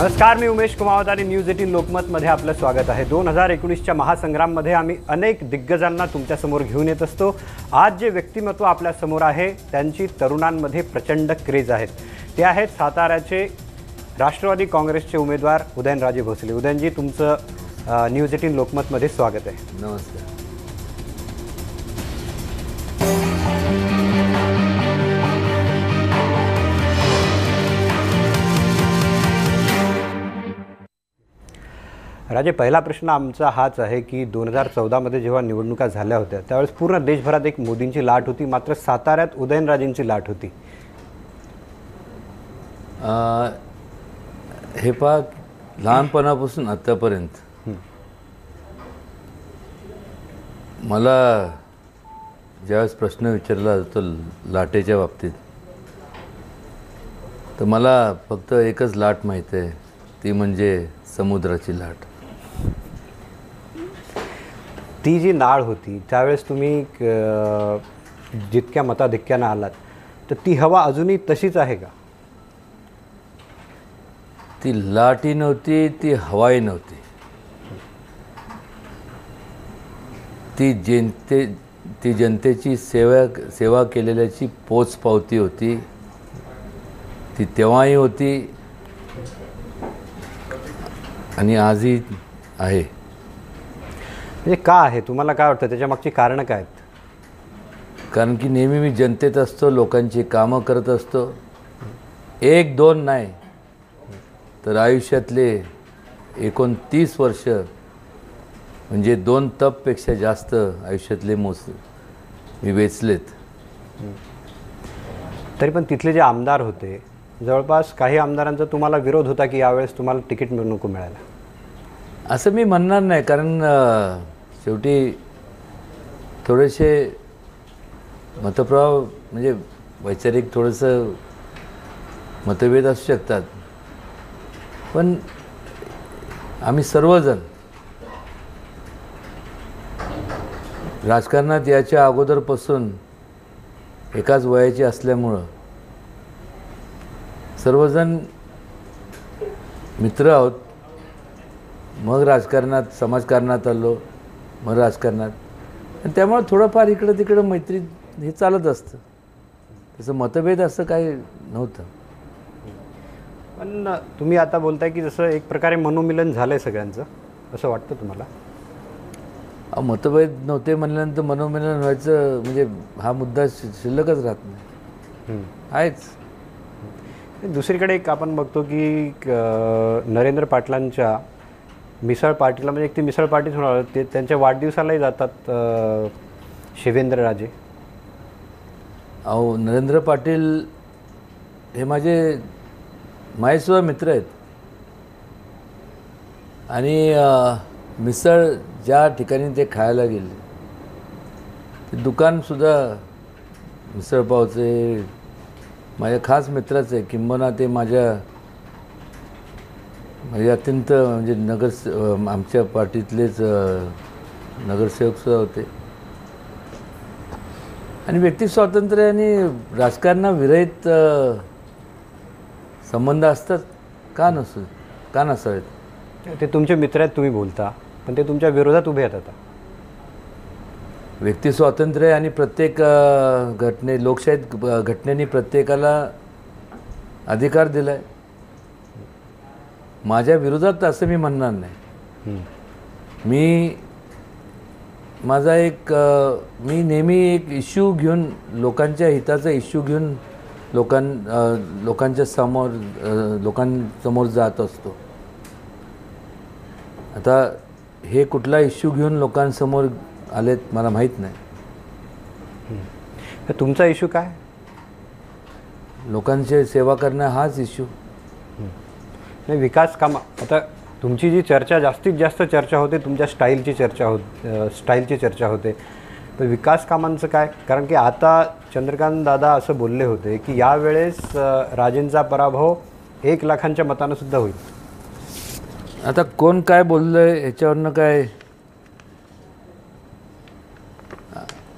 नमस्कार, मी उमेश कुमावत आणि न्यूज 18 लोकमतमध्ये आपलं स्वागत आहे। 2019च्या महासंग्राममध्ये आम्ही अनेक दिग्गजांना तुमच्यासमोर घेऊन येत असतो। आज जे व्यक्तिमत्व आपल्यासमोर आहे त्यांची तरुणांमध्ये प्रचंड क्रेज आहेत। ते आहेत साताऱ्याचे राष्ट्रवादी काँग्रेसचे उमेदवार उदयनराजे भोसले। उदयनजी, तुमचं न्यूज 18 लोकमतमध्ये स्वागत आहे। नमस्कार। राजे, पहिला प्रश्न आमचा हाच आहे की 2014मध्ये जेव्हा निवडणुका झाल्या होत्या त्यावेळेस पूर्ण देशभरात एक मोदींची लाट होती, मात्र साताऱ्यात उदयनराजेंची लाट होती। हे पहा, लहानपणापासून आतापर्यंत मला ज्यावेळेस प्रश्न विचारला जातो लाटेच्या बाबतीत, तर मला फक्त एकच लाट माहीत आहे, ती म्हणजे समुद्राची लाट। ती जी नाळ होती त्यावेळेस तुम्ही जितक्या मताधिक्यानं आलात, तर ती हवा अजूनही तशीच आहे का? ती लाटही नव्हती, ती हवाही नव्हती, ती जनतेची सेवा केलेल्याची पोचपावती होती। ती तेव्हाही होती आणि आजही आहे। म्हणजे का आहे, तुम्हाला काय वाटतं, त्याच्या मागची कारणं काय आहेत? कारण की नेहमी मी जनतेत असतो, लोकांची कामं करत असतो। एक दोन नाही तर आयुष्यातले 29 वर्ष म्हणजे 2 तपपेक्षा जास्त आयुष्यातले मी वेचलेत। तरी पण तिथले जे आमदार होते, जवळपास काही आमदारांचा तुम्हाला विरोध होता की यावेळेस तुम्हाला तिकीट नको मिळायला, असं मी म्हणणार नाही। कारण शेवटी थोडेसे मतप्रभाव म्हणजे वैचारिक थोडंसं मतभेद असू शकतात, पण आम्ही सर्वजण राजकारणात याच्या अगोदरपासून एकाच वयाचे असल्यामुळं सर्वजण मित्र आहोत। मग राजकारणात, समाजकारणात आलो, मग राजकारणात, आणि त्यामुळे थोडंफार इकडं तिकडं मैत्री हे चालत असतं। तसं मतभेद असं काही नव्हतं। पण तुम्ही आता बोलताय की जसं एक प्रकारे मनोमिलन झालं आहे सगळ्यांचं, असं वाटतं तुम्हाला? मतभेद नव्हते म्हणल्यानंतर मनोमिलन व्हायचं म्हणजे हा मुद्दा शिल्लकच राहत नाही, आहेच। दुसरीकडे एक आपण बघतो की नरेंद्र पाटलांच्या मिसळ पार्टीला, म्हणजे एक ती मिसळ पार्टीच होणार, ते त्यांच्या वाढदिवसालाही जातात शिवेंद्रराजे। अहो, नरेंद्र पाटील हे माझेसुद्धा मित्र आहेत, आणि मिसळ ज्या ठिकाणी ते खायला गेले ते दुकानसुद्धा मिसळपावचे माझ्या खास मित्राचे आहे। किंबहुना ते माझे अत्यंत म्हणजे आमच्या पार्टीतलेच नगरसेवकसुद्धा होते। आणि व्यक्ती स्वातंत्र्य आणि राजकारणाविरहित संबंध असतात का नसावेत? ते तुमचे मित्र आहेत, तुम्ही बोलता, पण ते तुमच्या विरोधात उभे आहेत आता। व्यक्ती स्वातंत्र्य आणि प्रत्येक लोकशाहीत घटनेने प्रत्येकाला अधिकार दिला आहे। माझ्या विरोधात असं मी म्हणणार नाही। मी नेहमी एक इश्यू घेऊन, लोकांच्या हिताचा इश्यू घेऊन लोकांसमोर जात असतो। आता हे कुठला इश्यू घेऊन लोकांसमोर आलेत मला माहीत नाही। तुमचा इश्यू काय? लोकांची सेवा करणं हाच इश्यू। नाही, विकास कामं, आता तुमची जी चर्चा, जास्तीत जास्त चर्चा होते तुमच्या स्टाईलची चर्चा होते, तर विकास कामांचं काय? कारण की आता चंद्रकांत दादा असं बोलले होते की यावेळेस राजेंचा पराभव 1 लाखांच्या मतानं सुद्धा होईल। आता कोण काय बोललंय ह्याच्यावरनं काय?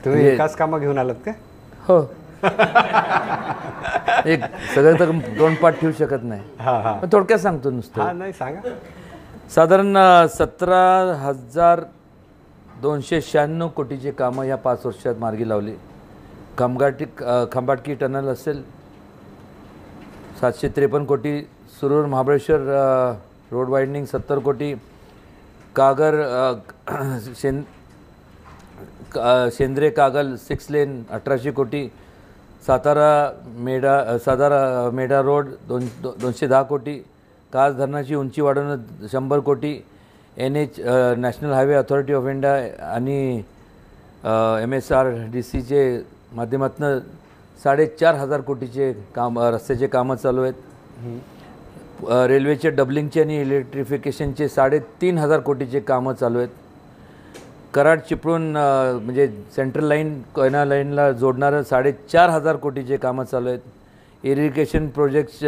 तुम्ही विकास कामं घेऊन आलात का? हो, एक सगळं तर दोन पाठ ठेवू शकत नाही. हां हां पण थोडक्यात सांगतो नुसतं. हां नाही सांगा. साधारण 17,296 कोटीचे कामं या 5 वर्षात मार्गी लावली. खंबाटकी टनल असेल 753 कोटी, सुरूर महाबळेश्वर रोड वाइडनिंग 70 कोटी, कागर शेंद्रे कागल 6 लेन 1800 कोटी, सातारा मेढा रोड 210 कोटी, कास धरणाची उंची वाढवणं 100 कोटी, NH national highway authority of India आणि MSRDCचे माध्यमातून 4,500 कोटीचे रस्त्याचे कामं चालू आहेत. रेल्वेचे डबलिंगचे आणि इलेक्ट्रिफिकेशनचे 3,500 कोटीचे कामं चालू आहेत. कराड चिपळूण म्हणजे सेंट्रल लाईन कोयना लाईनला जोडणारं 4,500 कोटीचे कामं चालू आहेत. इरिगेशन प्रोजेक्ट्स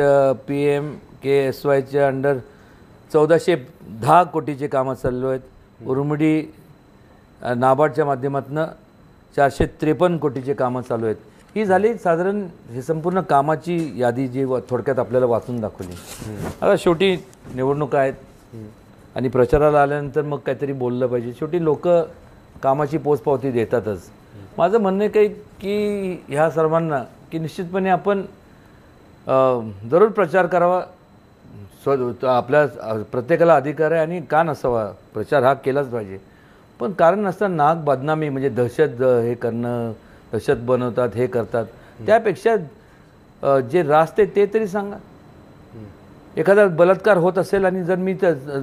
PMKSYच्या अंडर 1,410 कोटीचे कामं चालू आहेत. उरुमडी नाबार्डच्या माध्यमातून 453 कोटीचे कामं चालू आहेत. ही झाली साधारण हे संपूर्ण कामाची यादी जी थोडक्यात आपल्याला वाचून दाखवली. आता शेवटी निवडणुका आहेत आणि प्रचाराला आल्यानंतर मग काहीतरी बोललं पाहिजे. शेवटी लोक कामाची पोचपावती देतातच. माझं म्हणणं आहे की ह्या सर्वांना की निश्चितपणे आपण जरूर प्रचार करावा. आपल्या प्रत्येकाला अधिकार आहे आणि का नसावा, प्रचार हा केलाच पाहिजे. पण कारण नसताना नाक बदनामी म्हणजे दहशत हे करणं, दहशत बनवतात, हे करतात. त्यापेक्षा जे रास्त आहे ते तरी सांगा. एखादा बलात्कार होत असेल आणि जर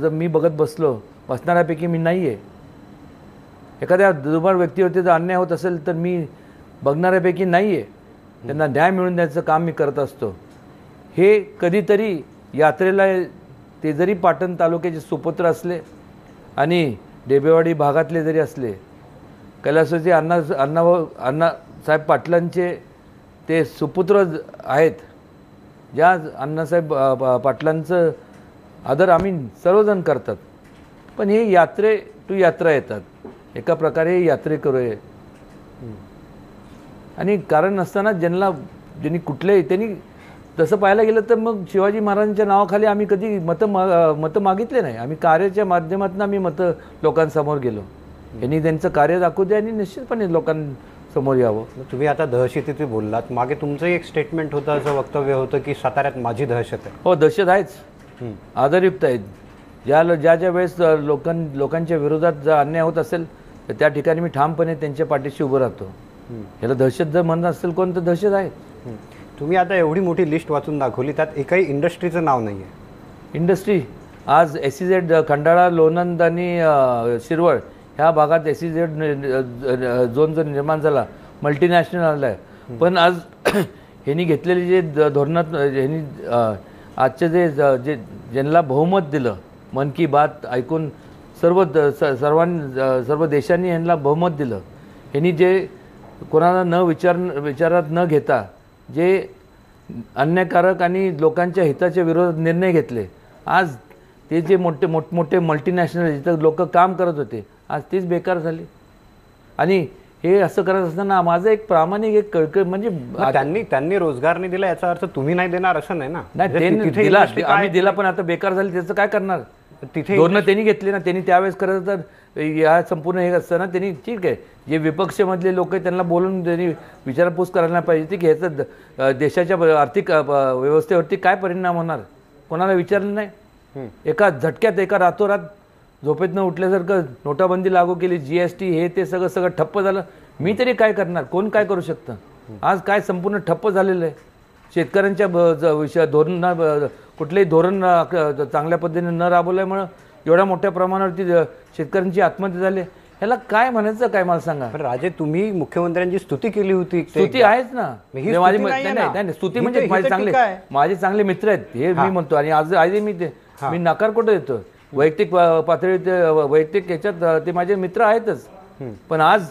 मी बघत बसणाऱ्यापैकी मी नाही आहे. एखाद्या दुर्बळ व्यक्तीवरती जर अन्याय होत असेल तर मी बघणाऱ्यापैकी नाही आहे. त्यांना न्याय मिळवून द्यायचं काम मी करत असतो. हे कधीतरी यात्रेला ते जरी पाटण तालुक्याचे सुपुत्र असले आणि डेबेवाडी भागातले जरी असले, कैलासवासी अण्णासाहेब पाटलांचे ते सुपुत्र आहेत. ज्या अण्णासाहेब पाटलांचं आदर आम्ही सर्वजण करतात. पण हे यात्रा येतात. एका प्रकारे यात्रेकरू आहे. आणि कारण नसताना ज्यांनी त्यांनी तसं पाहायला गेलं तर मग शिवाजी महाराजांच्या नावाखाली आम्ही कधी मतं मागितले नाही. आम्ही कार्याच्या माध्यमातून आम्ही मतं लोकांसमोर गेलो. यांनी त्यांचं कार्य दाखवू द्या आणि निश्चितपणे लोकांसमोर यावं. तुम्ही आता दहशतीचे बोललात. मागे तुमचं एक स्टेटमेंट होतं, असं वक्तव्य होतं की साताऱ्यात माझी दहशत आहे. हो, दहशत आहेच, आदरयुक्त आहेत. ज्या वेळेस लोकांच्या विरोधात जर अन्याय होत असेल तर त्या ठिकाणी मी ठामपणे त्यांच्या पाठीशी उभं राहतो. याला दहशत जर म्हणत असेल कोण तर दहशत आहे. तुम्ही आता एवढी मोठी लिस्ट वाचून दाखवली, त्यात एकही इंडस्ट्रीचं नाव नाही आहे. इंडस्ट्री आज SEZ खंडाळा, लोणंद आणि शिरवळ ह्या भागात SEZ झोन जर निर्माण झाला, मल्टीनॅशनल आला आहे. पण आज ह्यांनी घेतलेले जे धोरणात ह्यांनी आजचे जे ज्यांना बहुमत दिलं, मन की बात ऐकून सर्व देशांनी ह्यांना बहुमत दिलं. ह्यांनी जे कोणाला विचारात न घेता जे अन्यायकारक आणि लोकांच्या हिताच्या विरोधात निर्णय घेतले, आज ते जे मोठे मल्टीनॅशनल जिथं लोक काम करत होते, आज तीच बेकार झाली. आणि हे असं करत असताना माझं एक प्रामाणिक एक कळकळ म्हणजे त्यांनी रोजगार नाही दिला याचा अर्थ तुम्ही नाही देणार असं नाही ना. आम्ही दिला पण आता बेकार झाली, त्याचं काय करणार. तिथे धोरणं त्यांनी घेतली ना. त्यांनी त्यावेळेस करत तर या संपूर्ण हे असताना त्यांनी ठीक आहे, जे विपक्षमधले लोक आहेत त्यांना बोलून त्यांनी विचारपूस करायला पाहिजे की ह्याचं देशाच्या आर्थिक व्यवस्थेवरती काय परिणाम होणार, कोणाला विचारलं नाही. एका झटक्यात एका रातोरात झोपेतनं उठल्यासारखं नोटाबंदी लागू केली, GST हे ते सगळं ठप्प झालं. मी तरी काय करणार, कोण काय करू शकतं. आज काय संपूर्ण ठप्प झालेलं आहे. शेतकऱ्यांच्या कुठलेही धोरण चांगल्या पद्धतीने न राबवल्यामुळं एवढ्या मोठ्या प्रमाणावरती शेतकऱ्यांची आत्महत्या झाली. ह्याला काय म्हणायचं काय मला सांगा. राजे, तुम्ही मुख्यमंत्र्यांची स्तुती केली होती. स्तुती आहेच ना. नाही, स्तुती म्हणजे माझे चांगले मित्र आहेत हे मी म्हणतो. आणि आज मी नकार कुठं देतो. वैयक्तिक पातळीवर वैयक्तिक ह्याच्यात ते माझे मित्र आहेतच. पण आज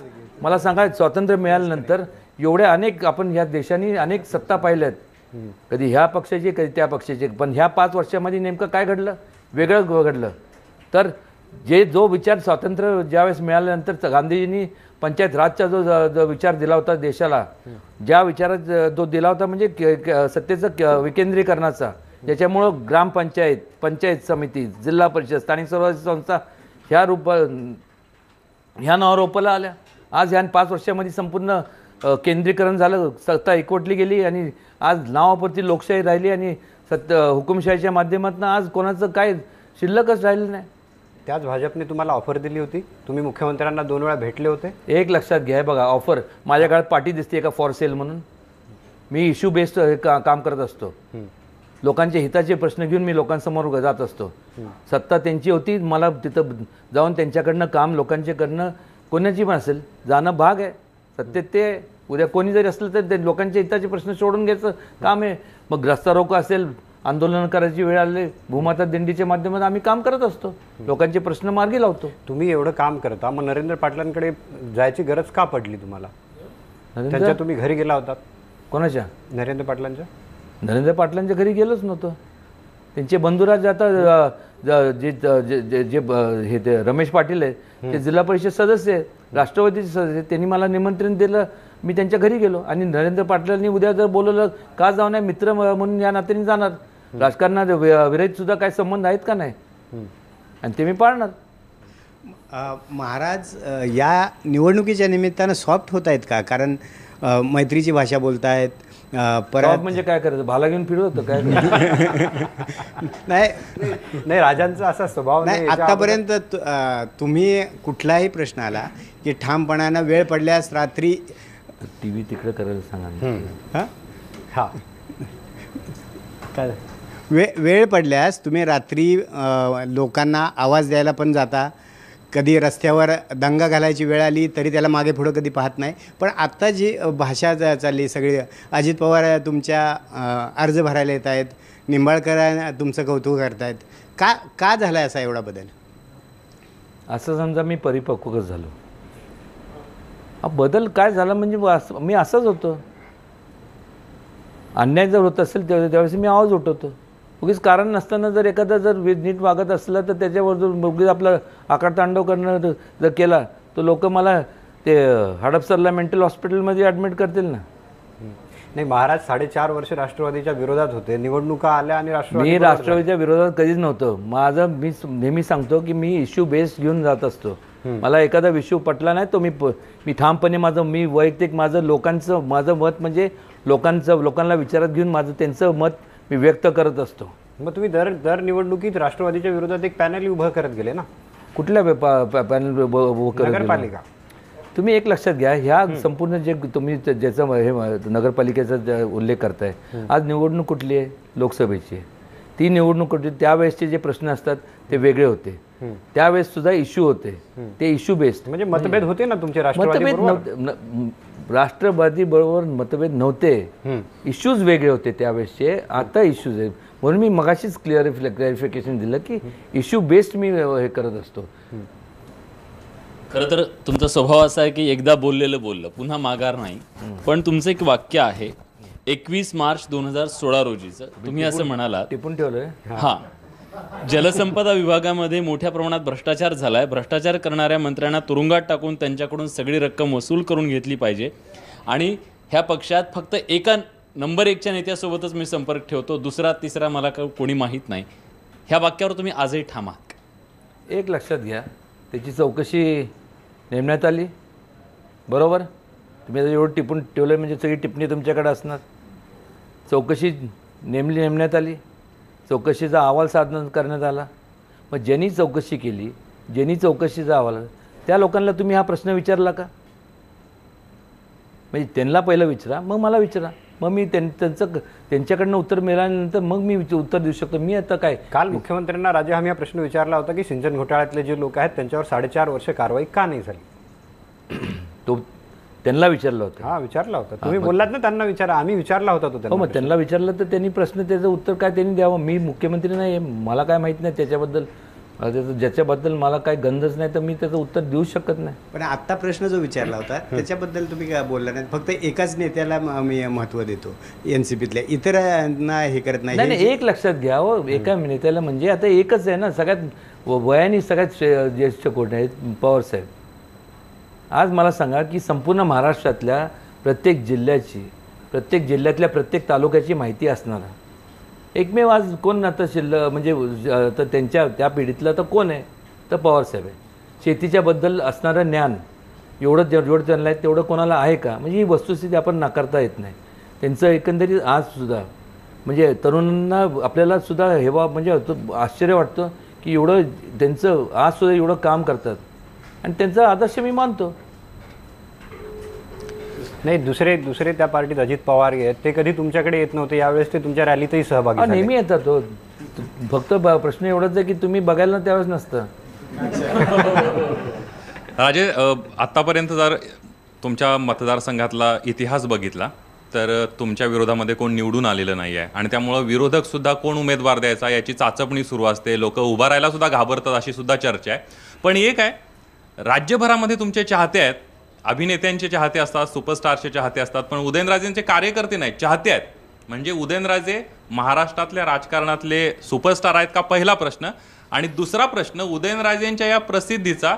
मला सांगा, स्वातंत्र्य मिळाल्यानंतर एवढ्या अनेक आपण ह्या देशाने अनेक सत्ता पाहिल्यात, कधी ह्या पक्षाचे कधी त्या पक्षाचे. पण ह्या 5 वर्षामध्ये नेमकं काय घडलं, वेगळं घडलं. तर जो विचार स्वातंत्र्य ज्यावेळेस मिळाल्यानंतर गांधीजींनी पंचायत राजचा जो विचार दिला होता देशाला, ज्या विचारात जो दिला होता म्हणजे सत्तेचं विकेंद्रीकरणाचा, ज्याच्यामुळं ग्रामपंचायत, पंचायत समिती, जिल्हा परिषद, स्थानिक स्वराज्य संस्था ह्या नावारोपाला आल्या. आज ह्या 5 वर्षामध्ये संपूर्ण केंद्रीकरण झालं, सत्ता एकवटली गेली आणि आज नावापुरती लोकशाही राहिली आणि हुकुमशाहीच्या माध्यमातून आज कोणाचं काय शिल्लकच राहिलं नाही. त्याच भाजपने तुम्हाला ऑफर दिली होती, तुम्ही मुख्यमंत्र्यांना 2 वेळा भेटले होते. एक लक्षात घ्या बघा, ऑफर माझ्या काळात पाठी दिसते का फॉर सेल म्हणून. मी इश्यू बेस्ड काम करत असतो, लोकांच्या हिताचे प्रश्न घेऊन मी लोकांसमोर जात असतो. सत्ता त्यांची होती, मला तिथं जाऊन त्यांच्याकडनं काम लोकांचे करणं, कोणाची पण असेल जाणं भाग आहे. सत्तेत ते उद्या कोणी जरी असलं तर ते लोकांच्या हिताचे प्रश्न सोडून घ्यायचं काम आहे. मग रस्ता रोको असेल, आंदोलन करायची वेळ आली, भूमाता दिंडीच्या माध्यमातून आम्ही काम करत असतो, लोकांचे प्रश्न मार्गी लावतो. तुम्ही एवढं काम करता, मग नरेंद्र पाटलांकडे जायची गरज का पडली तुम्हाला? त्यांच्या तुम्ही घरी गेला होतात? कोणाच्या? नरेंद्र पाटलांच्या. नरेंद्र पाटलांच्या घरी गेलोच नव्हतं. त्यांचे बंधुराज आता जे हे ते रमेश पाटील आहेत, ते जिल्हा परिषद सदस्य आहेत, राष्ट्रवादीचे सदस्य. त्यांनी मला निमंत्रण दिलं, मी त्यांच्या घरी गेलो. आणि नरेंद्र पाटलांनी उद्या जर बोलवलं का जाऊ नये, मित्र म्हणून या नात्याने जाणार. राजकारणात विरहित सुद्धा काय संबंध आहेत का नाही, आणि ते मी पाळणार. महाराज या निवडणुकीच्या निमित्तानं सॉफ्ट होत आहेत का? कारण मैत्रीची भाषा बोलतायत. परत म्हणजे काय करायचं, भाला घेऊन फिरत होतं काय? नाही, राजांचा असा स्वभाव नाही. आतापर्यंत तुम्ही कुठलाही प्रश्न आला की ठामपणानं वेळ पडल्यास रात्री TV तिकडे करायला सांगा. हां, काय वेळ पडल्यास तुम्ही रात्री लोकांना आवाज द्यायला पण जाता. कधी रस्त्यावर दंगा घालायची वेळ आली तरी त्याला मागे पुढं कधी पाहत नाही. पण आत्ता जी भाषा चालली सगळी, अजित पवार तुमच्या अर्ज भरायला येत आहेत, निंबाळकर तुमचं कौतुक करतायत, का झाला आहे असा एवढा बदल? असं समजा मी परिपक्वच झालो. बदल काय झाला म्हणजे मी असंच होतो. अन्याय जर होत असेल त्यावेळेस मी आवाज उठवतो. उगीच कारण नसताना जर एखादा जर नीट वागत असला तर त्याच्यावर जर उगीच आपलं आकारतांडव करणं जर केला तर लोक मला ते हडपसरला मेंटल हॉस्पिटलमध्ये ॲडमिट करतील ना. नाही, महाराज 4.5 वर्ष राष्ट्रवादीच्या विरोधात होते, निवडणुका आल्या आणि मी राष्ट्रवादीच्या विरोधात कधीच नव्हतं. मी नेहमी सांगतो की मी इश्यू बेस्ड घेऊन जात असतो. मला एखादा इश्यू पटला नाही तो मी ठामपणे मी वैयक्तिक माझं मत म्हणजे लोकांना विचारात घेऊन त्यांचं मत मी व्यक्त करत असतो. मग तुम्ही दर निवडणुकीत राष्ट्रवादीच्या विरोधात एक पॅनल उभं करत गेले ना. कुठल्या पॅनल नगरपालिका? तुम्ही एक लक्षात घ्या, ह्या संपूर्ण जे तुम्ही ज्याचं हे नगरपालिकेचा उल्लेख करताय, आज निवडणूक कुठली आहे? लोकसभेची आहे. ती निवडणूक कुठली? त्यावेळेसचे जे प्रश्न असतात ते वेगळे होते. त्यावेळेस सुद्धा इश्यू होते, ते इश्यू बेस्ड. म्हणजे मतभेद होते ना तुमचे राष्ट्रवादी बरोबर मतभेद नव्हते, इश्यूज वेगळे होते त्यावेळेसचे. आता इश्यूज आहेत, म्हणून मी मगाशीच क्लॅरिफिकेशन दिलं की इश्यू बेस्ड मी हे करत असतो. खरं तर तुमचा स्वभाव असा आहे की एकदा बोललं पुन्हा माघार नाही. पण तुमचं एक वाक्य आहे 21 मार्च 2016 रोजीचं. तुम्ही असं म्हणालात, टिपून ठेवलंय, हां, जलसंपदा विभागामध्ये मोठ्या प्रमाणात भ्रष्टाचार झालाय. भ्रष्टाचार करणाऱ्या मंत्र्यांना तुरुंगात टाकून त्यांच्याकडून सगळी रक्कम वसूल करून घेतली पाहिजे. आणि ह्या पक्षात फक्त एका नंबर 1च्या नेत्यासोबतच मी संपर्क ठेवतो, दुसरा तिसरा मला कोणी माहीत नाही. ह्या वाक्यावर तुम्ही आजही ठाम आहात? एक लक्षात घ्या, त्याची चौकशी नेमण्यात आली, बरोबर? तुम्ही आता एवढं टिपून ठेवलं म्हणजे सगळी टिप्पणी तुमच्याकडे असणार. चौकशी नेमण्यात आली, चौकशीचा अहवाल सादर करण्यात आला. मग ज्यांनी चौकशी केली, ज्यांनी चौकशीचा अहवाल, त्या लोकांना तुम्ही हा प्रश्न विचारला का? म्हणजे त्यांना पहिलं विचारा, मग मला विचारा. मग मी त्यांच्याकडनं उत्तर मिळाल्यानंतर मग मी उत्तर देऊ शकतो. मी आता काय, काल मुख्यमंत्र्यांना राजे आम्ही हा प्रश्न विचारला होता की सिंचन घोटाळ्यातले जे लोक आहेत त्यांच्यावर 4.5 वर्ष कारवाई का नाही झाली? तो त्यांना विचारलं होतं. हां, विचारला होता. तुम्ही बोललात ना त्यांना विचारा, आम्ही विचारला होता तो. मग त्यांना विचारलं तर त्यांनी प्रश्न, त्याचं उत्तर काय त्यांनी द्यावं. मी मुख्यमंत्री नाही, मला काय माहीत नाही त्याच्याबद्दल. ज्याच्याबद्दल मला काय गंधच नाही तर मी त्याचं उत्तर देऊ शकत नाही. पण आत्ता प्रश्न जो विचारला होता त्याच्याबद्दल तुम्ही काय बोलला नाही. फक्त एकाच नेत्याला मी महत्त्व देतो एनसीपीतल्या, इतरांना हे करत नाही. नाही, एक लक्षात घ्या हो, एका नेत्याला म्हणजे आता एकच आहे ना. सगळ्यात वयाने सगळ्यात ज्येष्ठ कोण आहेत? पवार साहेब. आज मला सांगा की संपूर्ण महाराष्ट्रातल्या प्रत्येक जिल्ह्यातल्या प्रत्येक तालुक्याची माहिती असणारा एकमेव आज कोण आता म्हणजे तर त्या पिढीतलं तर कोण आहे, तर पवारसाहेब आहे. शेतीच्याबद्दल असणारं ज्ञान जेवढं त्यांना आहे तेवढं कोणाला आहे का? म्हणजे ही वस्तुस्थिती आपण नाकारता येत नाही. त्यांचं एकंदरीत आजसुद्धा म्हणजे तरुणांना आपल्याला सुद्धा म्हणजे आश्चर्य वाटतं की एवढं त्यांचं आजसुद्धा एवढं काम करतात आणि त्यांचा आदर्श मी मानतो. नाही, दुसरे त्या पार्टीत अजित पवार आहेत, ते कधी तुमच्याकडे येत नव्हते, यावेळेस ते तुमच्या रॅलीतही सहभागी झाले. नेहमी येतात. तो फक्त प्रश्न एवढाच आहे की तुम्ही बघायला त्यावेळेस नसतं. राजे, आत्तापर्यंत जर तुमच्या मतदारसंघातला इतिहास बघितला तर तुमच्या विरोधामध्ये कोण निवडून आलेलं नाही आहे आणि त्यामुळं विरोधकसुद्धा कोण उमेदवार द्यायचा याची चाचपणी सुरू असते. लोक उभा राहायला सुद्धा घाबरतात अशी सुद्धा चर्चा आहे. पण एक आहे, राज्यभरामध्ये तुमचे चाहते आहेत, अभिनेत्यांचे चाहते असतात, सुपरस्टारचे चाहते असतात, पण उदयनराजेंचे कार्यकर्ते नाहीत, चाहते आहेत. म्हणजे उदयनराजे महाराष्ट्रातल्या राजकारणातले सुपरस्टार आहेत का, पहिला प्रश्न. आणि दुसरा प्रश्न, उदयनराजेंच्या या प्रसिद्धीचा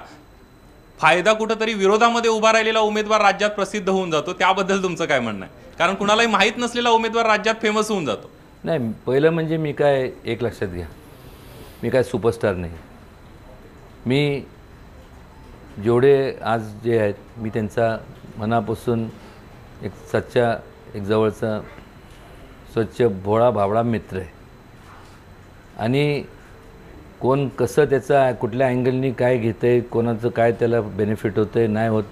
फायदा कुठंतरी विरोधामध्ये उभा राहिलेला उमेदवार राज्यात प्रसिद्ध होऊन जातो, त्याबद्दल तुमचं काय म्हणणं आहे? कारण कुणालाही माहीत नसलेला उमेदवार राज्यात फेमस होऊन जातो. नाही, पहिलं म्हणजे मी काय, एक लक्षात घ्या, मी काय सुपरस्टार नाही. मी जेवढे आज जे आहेत मी त्यांचा मनापासून एक सच्चा, एक जवळचा, स्वच्छ, भोळा भावडा मित्र आहे. आणि कोण कसं त्याचा कुठल्या अँगलनी काय घेतं आहे, कोणाचं काय त्याला बेनिफिट होतं आहे नाही होत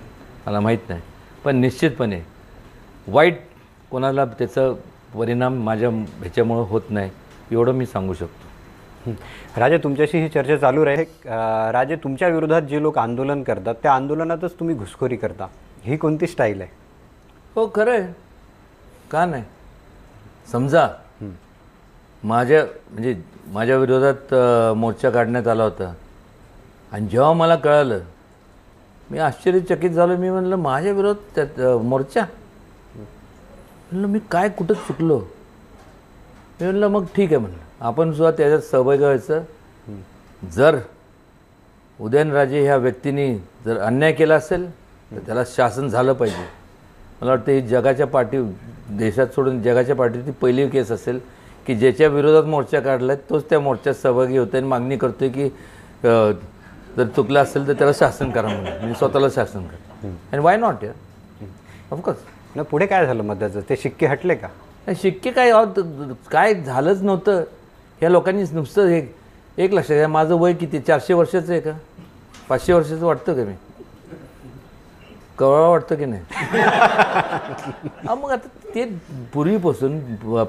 मला माहीत नाही. पण निश्चितपणे वाईट कोणाला त्याचा परिणाम माझ्या ह्याच्यामुळं होत नाही एवढं मी सांगू शकतो. राजे, तुमच्याशी ही चर्चा चालू राहील. राजे, तुमच्या विरोधात जे लोक आंदोलन करतात त्या आंदोलनातच तुम्ही घुसखोरी करता, ही कोणती स्टाईल आहे? हो, खरं आहे. का नाही? समजा माझ्या विरोधात मोर्चा काढण्यात आला होता आणि जेव्हा मला कळालं मी आश्चर्यचकित झालो. मी म्हणलं माझ्या विरोधात त्यात मोर्चा? म्हणलं मी काय कुठं चुकलो? मी म्हणलं मग ठीक आहे, म्हणलं आपण सुद्धा त्याच्यात सहभागी व्हायचं. जर उदयनराजे ह्या व्यक्तीने जर अन्याय केला असेल तर त्याला शासन झालं पाहिजे. मला वाटतं ही जगाच्या देशात सोडून जगाच्या पाठीची पहिली केस असेल की ज्याच्या विरोधात मोर्चा काढला तोच त्या मोर्चात सहभागी होतो आणि मागणी करतोय की जर चुकलं असेल तर त्याला शासन करा म्हणून. मी स्वतःला शासन करा. आणि वाय नॉट या, ऑफकोर्स. न पुढे काय झालं मध्याचं? ते शिक्के हटले का? शिक्के काय झालंच नव्हतं. ह्या लोकांनी नुसतं एक लक्षात घ्या, माझं वय किती, 400 वर्षाचं आहे का, 500 वर्षाचं वाटतं का? मी कवळा वाटतं की नाही? मग आता ते पूर्वीपासून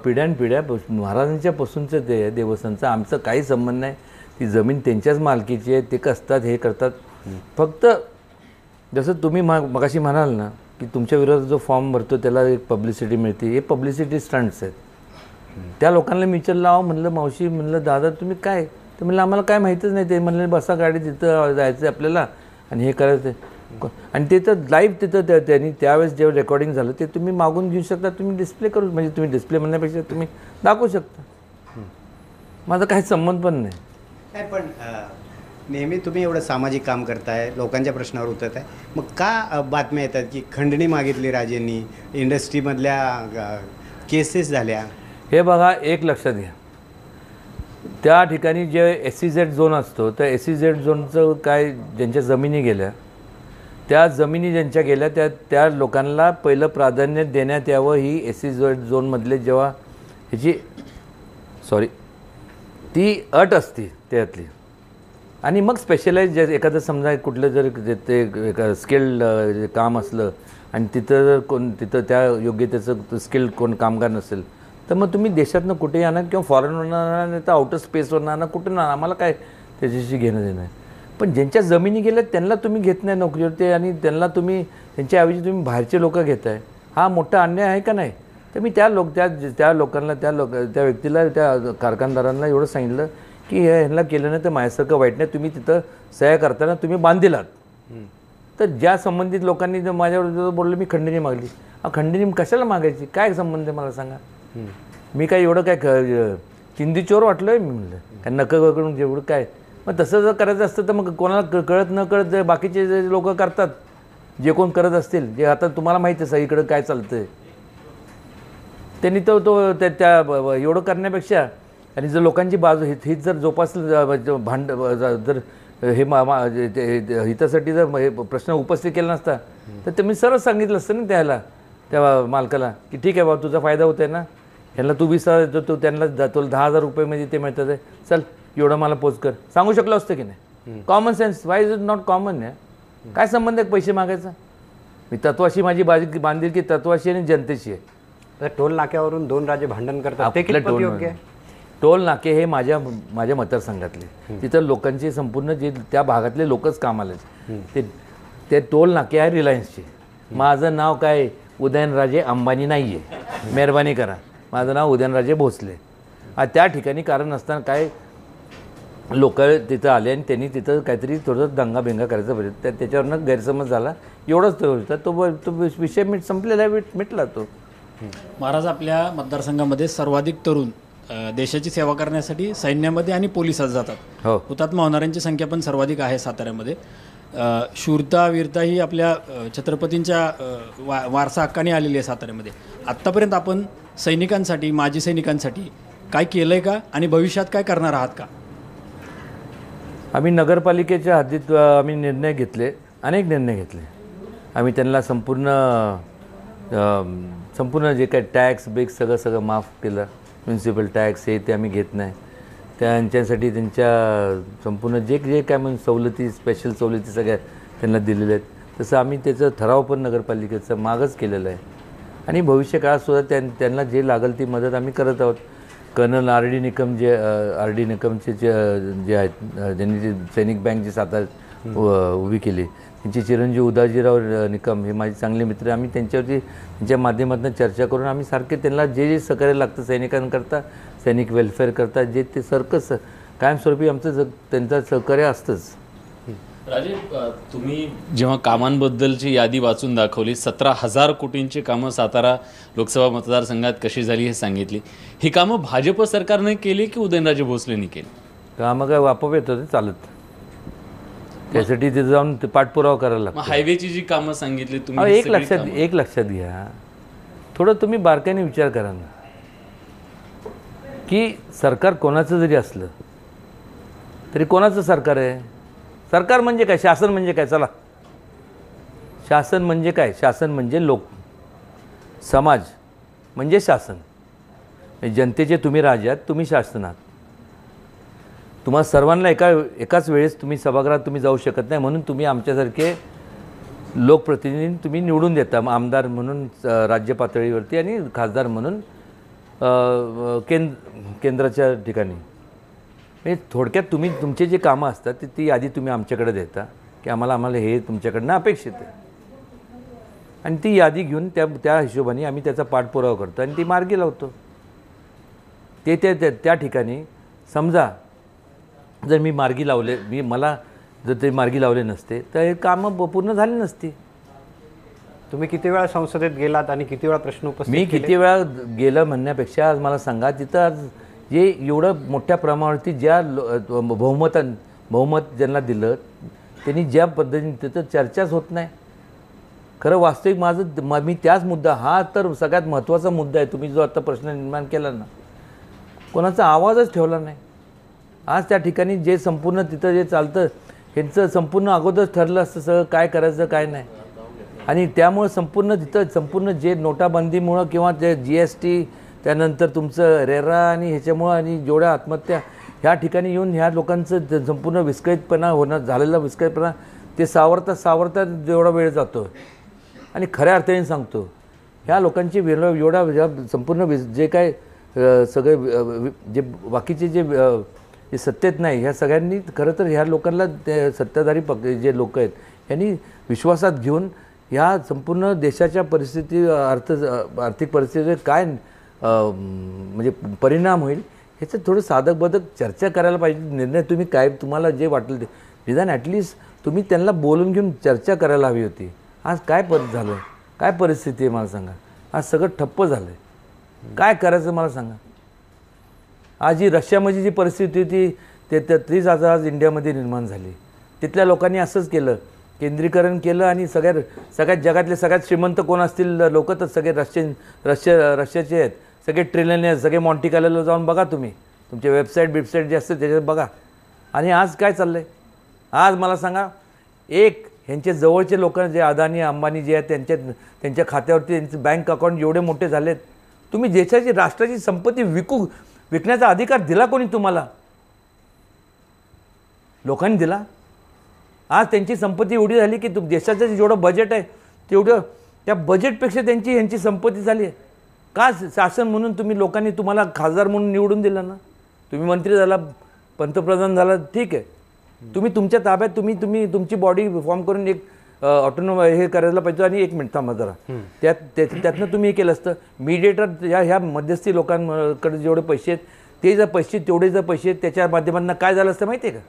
पिढ्यानपिढ्या महाराजांच्या पासूनचं ते देवस्थानचं आमचं काही संबंध नाही. ती जमीन त्यांच्याच मालकीची आहे, ते कसतात, हे करतात. फक्त जसं तुम्ही मगाशी म्हणाल ना की तुमच्या विरोधात जो फॉर्म भरतो त्याला एक पब्लिसिटी मिळते, हे पब्लिसिटी स्टंट्स आहेत. त्या लोकांना मी विचारलं, म्हणलं मावशी, म्हणलं दादा तुम्ही काय? तर म्हणलं आम्हाला काय माहीतच नाही. ते म्हणलं बसा गाडी, तिथं जायचं आपल्याला आणि हे करायचं. आणि ते तर लाईव्ह तिथं त्यांनी त्यावेळेस जेव्हा रेकॉर्डिंग झालं ते तुम्ही मागून घेऊ शकता, तुम्ही डिस्प्ले करू, म्हणजे तुम्ही डिस्प्ले म्हणण्यापेक्षा तुम्ही दाखवू शकता. माझा काही संबंध पण नाही. नाही, पण नेहमी तुम्ही एवढं सामाजिक काम करताय, लोकांच्या प्रश्नावर उतरत आहे, मग का बातम्या येतात की खंडणी मागितली राजेंनी, इंडस्ट्रीमधल्या केसेस झाल्या? हे बघा, एक लक्षात घ्या, त्या ठिकाणी जे SEZ झोन असतो त्या SEZ झोनचं काय, ज्यांच्या जमिनी गेल्या, त्या जमिनी ज्यांच्या गेल्या त्या लोकांना पहिलं प्राधान्य देण्यात यावं. ही SEZ झोनमधले जेव्हा ह्याची ती अट असते त्यातली. आणि मग स्पेशलाइज एखादं समजा कुठलं जर ते एका स्किल्ड काम असलं आणि तिथं जर तिथं त्या योग्यतेचं स्किल्ड कामगार नसेल तर मग तुम्ही देशातनं कुठेही आणा किंवा फॉरेनवरून आणा, नाही तर आउटर स्पेसवरून आणा, कुठून आणा, आम्हाला काय त्याच्याशी घेणं देणं आहे. पण ज्यांच्या जमिनी गेल्या त्यांना तुम्ही घेत नाही नोकरीवर, ते आणि त्यांच्याऐवजी तुम्ही बाहेरचे लोक घेताय, हा मोठा अन्याय आहे का नाही? तर मी त्या लोकांना त्या व्यक्तीला, त्या कारखानदारांना एवढं सांगितलं की ह्यांना केलं नाही तर माझ्यासारखं वाईट नाही. तुम्ही तिथं सह्या करताना तुम्ही बांधिलात. तर ज्या संबंधित लोकांनी माझ्यावर बोललं मी खंडणी मागली. खंडणी कशाला मागायची? काय संबंध आहे मला सांगा? मी काय एवढं काय चिंदी चोर वाटलं आहे? मी म्हणलं काय नकं करून जेवढं काय. मग तसं जर करायचं असतं तर मग कोणाला कळत न कळत बाकीचे जे लोक करतात जे कोण करत असतील, जे आता तुम्हाला माहिती आहे सगळीकडं काय चालतं आहे, त्यांनी त्या एवढं करण्यापेक्षा आणि जर लोकांची बाजू हीच जर जोपासलं जर हे हितासाठी जर हे प्रश्न उपस्थित केला नसता तर ते मी सरळ सांगितलं असतं ना त्या मालकाला की ठीक आहे बाबा, तुझा फायदा होत आहे ना, ह्यांना तू 20,000 देतो, तू त्यांना तुला 10,000 रुपये म्हणजे ते मिळतात आहे, चल एवढं मला पोच कर, सांगू शकलो असतं की नाही. Common sense, Y is it not common आहे? काय संबंध आहे पैसे मागायचा? मी तत्वाशी माझी बांधिलकी तत्वाशी आणि जनतेशी आहे. तर टोल नाक्यावरून 2 राजे भांडण करतात, ते कितपत योग्य आहे? टोल नाके हे माझ्या मतदारसंघातले, तिथं लोकांचे संपूर्ण जे त्या भागातले लोकच कामाला ते टोल नाके आहे रिलायन्सचे. माझं नाव काय उदयनराजे अंबानी नाही आहे, मेहरबानी करा, माझं नाव उदयनराजे भोसले. त्या ठिकाणी कारण असताना काय लोक तिथं आले आणि त्यांनी तिथं काहीतरी थोडंसं दंगाबिंगा करायचा प्रयत्न, त्याच्यावरनं गैरसमज झाला, एवढंच तो होता. तो विषय संपलेला मिटला तो. महाराज, आपल्या मतदारसंघामध्ये सर्वाधिक तरुण देशाची सेवा करण्यासाठी सैन्यामध्ये आणि पोलिसात जातात. हो. हुतात्मा होणाऱ्यांची संख्या पण सर्वाधिक आहे साताऱ्यामध्ये. शूरता वीरता ही आपल्या छत्रपतींच्या वारसा हक्काने आलेली आहे साताऱ्यामध्ये. आत्तापर्यंत आपण सैनिकांसाठी, माजी सैनिकांसाठी काय केलं आहे का आणि भविष्यात काय करणार आहात का? आम्ही नगरपालिकेच्या हद्दीत आम्ही निर्णय घेतले, अनेक निर्णय घेतले. आम्ही त्यांना संपूर्ण जे काही टॅक्स बेक्स सगळं माफ केलं. म्युन्सिपल टॅक्स हे ते आम्ही घेत नाही. त्यांच्यासाठी त्यांच्या संपूर्ण जे काय म्हणून सवलती, स्पेशल सवलती सगळ्या त्यांना दिलेल्या आहेत. तसं आम्ही त्याचं ठराव पण नगरपालिकेचं मागच केलेलं आहे. आणि भविष्यकाळातसुद्धा त्यांना जे लागेल ती मदत आम्ही करत आहोत. कर्नल आर डी निकमचे जे आहेत, ज्यांनी जे सैनिक बँक जी साताऱ्यात उभी केली, त्यांचे चिरंजीव उदाजीराव निकम हे माझे चांगले मित्र. आम्ही त्यांच्यावरती त्यांच्या माध्यमातून चर्चा करून आम्ही सारखे त्यांना जे सहकार्य लागतं सैनिकांकरता, सैनिक वेलफेअर करता, जे ते सारखंच कायमस्वरूपी आमचं त्यांचं सहकार्य असतंच. राजे, तुम्ही जेव्हा कामांबद्दलची यादी वाचून दाखवली, 17,000 कोटींची कामं सातारा लोकसभा मतदारसंघात कशी झाली हे सांगितली. ही कामं भाजप सरकारने केली की उदयनराजे भोसलेंनी केली? कामं काय वापप येत होते चालत, त्यासाठी तिथे जाऊन ते पाठपुरावा करायला लागतो. हायवेची जी कामं सांगितली तुम्ही, एक लक्षात घ्या, थोडं तुम्ही बारकाईने विचार करा ना, की सरकार कोणाचं जरी असलं तरी कोणाचं सरकार आहे? सरकार म्हणजे काय? शासन म्हणजे काय? चला, शासन म्हणजे काय? शासन म्हणजे लोक, समाज म्हणजे शासन. जनतेचे तुम्ही राजे आहात, तुम्ही शासनात. तुम्हाला सर्वांना एकाच वेळेस तुम्ही सभागृहात तुम्ही जाऊ शकत नाही, म्हणून तुम्ही आमच्यासारखे लोकप्रतिनिधी तुम्ही निवडून देता, आमदार म्हणून राज्य पातळीवरती आणि खासदार म्हणून केंद्राच्या ठिकाणी. म्हणजे थोडक्यात तुम्ही तुमचे जे कामं असतात ती यादी तुम्ही आमच्याकडे देता की आम्हाला हे तुमच्याकडनं अपेक्षित आहे, आणि ती यादी घेऊन त्या हिशोबाने आम्ही त्याचा पाठपुरावा करतो आणि ती मार्गी लावतो. त्या ठिकाणी समजा जर मी मार्गी लावले, मला जर ते मार्गी लावले नसते तर हे कामं पूर्ण झाली नसती. तुम्ही किती वेळा संसदेत गेलात आणि किती वेळा प्रश्न उपस्थित मी किती वेळा गेलं म्हणण्यापेक्षा आज मला सांगा, तिथं आज जे एवढं मोठ्या प्रमाणावरती ज्या बहुमत ज्यांना दिलं त्यांनी ज्या पद्धतीने तिथं चर्चाच होत नाही. खरं वास्तविक मी त्याच मुद्दा, हा तर सगळ्यात महत्त्वाचा मुद्दा आहे. तुम्ही जो आता प्रश्न निर्माण केला ना, कोणाचा आवाजच ठेवला नाही. आज त्या ठिकाणी जे संपूर्ण तिथं जे चालतं ह्यांचं संपूर्ण अगोदरच ठरलं असतं सगळं काय करायचं काय नाही. आणि त्यामुळं संपूर्ण जे नोटाबंदीमुळं किंवा ते GST, त्यानंतर तुमचं रेरा आणि ह्याच्यामुळं आणि जेवढ्या आत्महत्या ह्या ठिकाणी येऊन ह्या लोकांचं संपूर्ण विस्कळीतपणा झालेला विस्कळीतपणा ते सावरता जेवढा वेळ जातो. आणि खऱ्या अर्थाने सांगतो, ह्या लोकांची एवढा संपूर्ण जे काय सगळे जे बाकीचे जे सत्तेत नाही, ह्या सगळ्यांनी खरं तर ह्या लोकांना ते सत्ताधारी जे लोक आहेत यांनी विश्वासात घेऊन ह्या संपूर्ण देशाच्या परिस्थिती आर्थिक परिस्थितीवर काय म्हणजे परिणाम होईल ह्याचं थोडं साधक बदक चर्चा करायला पाहिजे. निर्णय तुम्ही काय तुम्हाला जे वाटलं ते निदान ॲटलिस्ट तुम्ही त्यांना बोलून घेऊन चर्चा करायला हवी होती. आज काय झालं, काय परिस्थिती आहे मला सांगा. आज सगळं ठप्प झालं आहे, काय करायचं मला सांगा. आज ही रशियामध्ये जी परिस्थिती होती ते 30,000 आज इंडियामध्ये निर्माण झाली. तिथल्या लोकांनी असंच केलं केंद्रीकरण केलं आणि सगळ्यात जगातले सगळ्यात श्रीमंत कोण असतील लोक तर सगळे रशियाचे आहेत, सगळे ट्रिलियनियर, सगळे मॉन्टी कार्लोला जाऊन बघा तुम्ही, तुमचे वेबसाईट जे असते त्याच्यात बघा. आणि आज काय चाललं आहे? आज मला सांगा, ह्यांचे जवळचे लोक जे अदानी अंबानी जे आहेत त्यांच्या खात्यावरती त्यांचे बँक अकाउंट एवढे मोठे झालेत. तुम्ही देशाची राष्ट्राची संपत्ती विकण्याचा अधिकार दिला कोणी तुम्हाला? लोकांनी दिला. आज त्यांची संपत्ती एवढी झाली की देशाचं जेवढं बजेट आहे तेवढं त्या बजेटपेक्षा ह्यांची संपत्ती झाली आहे. का? शासन म्हणून लोकांनी तुम्हाला खासदार म्हणून निवडून दिलं ना, तुम्ही मंत्री झाला, पंतप्रधान झाला, ठीक आहे. तुम्ही तुमच्या ताब्यात तुमची बॉडी फॉर्म करून एक ऑटोनॉम हे करायला पाहिजे. आणि एक मिनिट थांबा जरा, त्यातनं तुम्ही हे केलं असतं. मीडिएटर ह्या मध्यस्थी लोकांकडे जेवढे पैसे आहेत तेवढे जर पैसे आहेत त्याच्या माध्यमातून काय झालं असतं माहिती आहे का?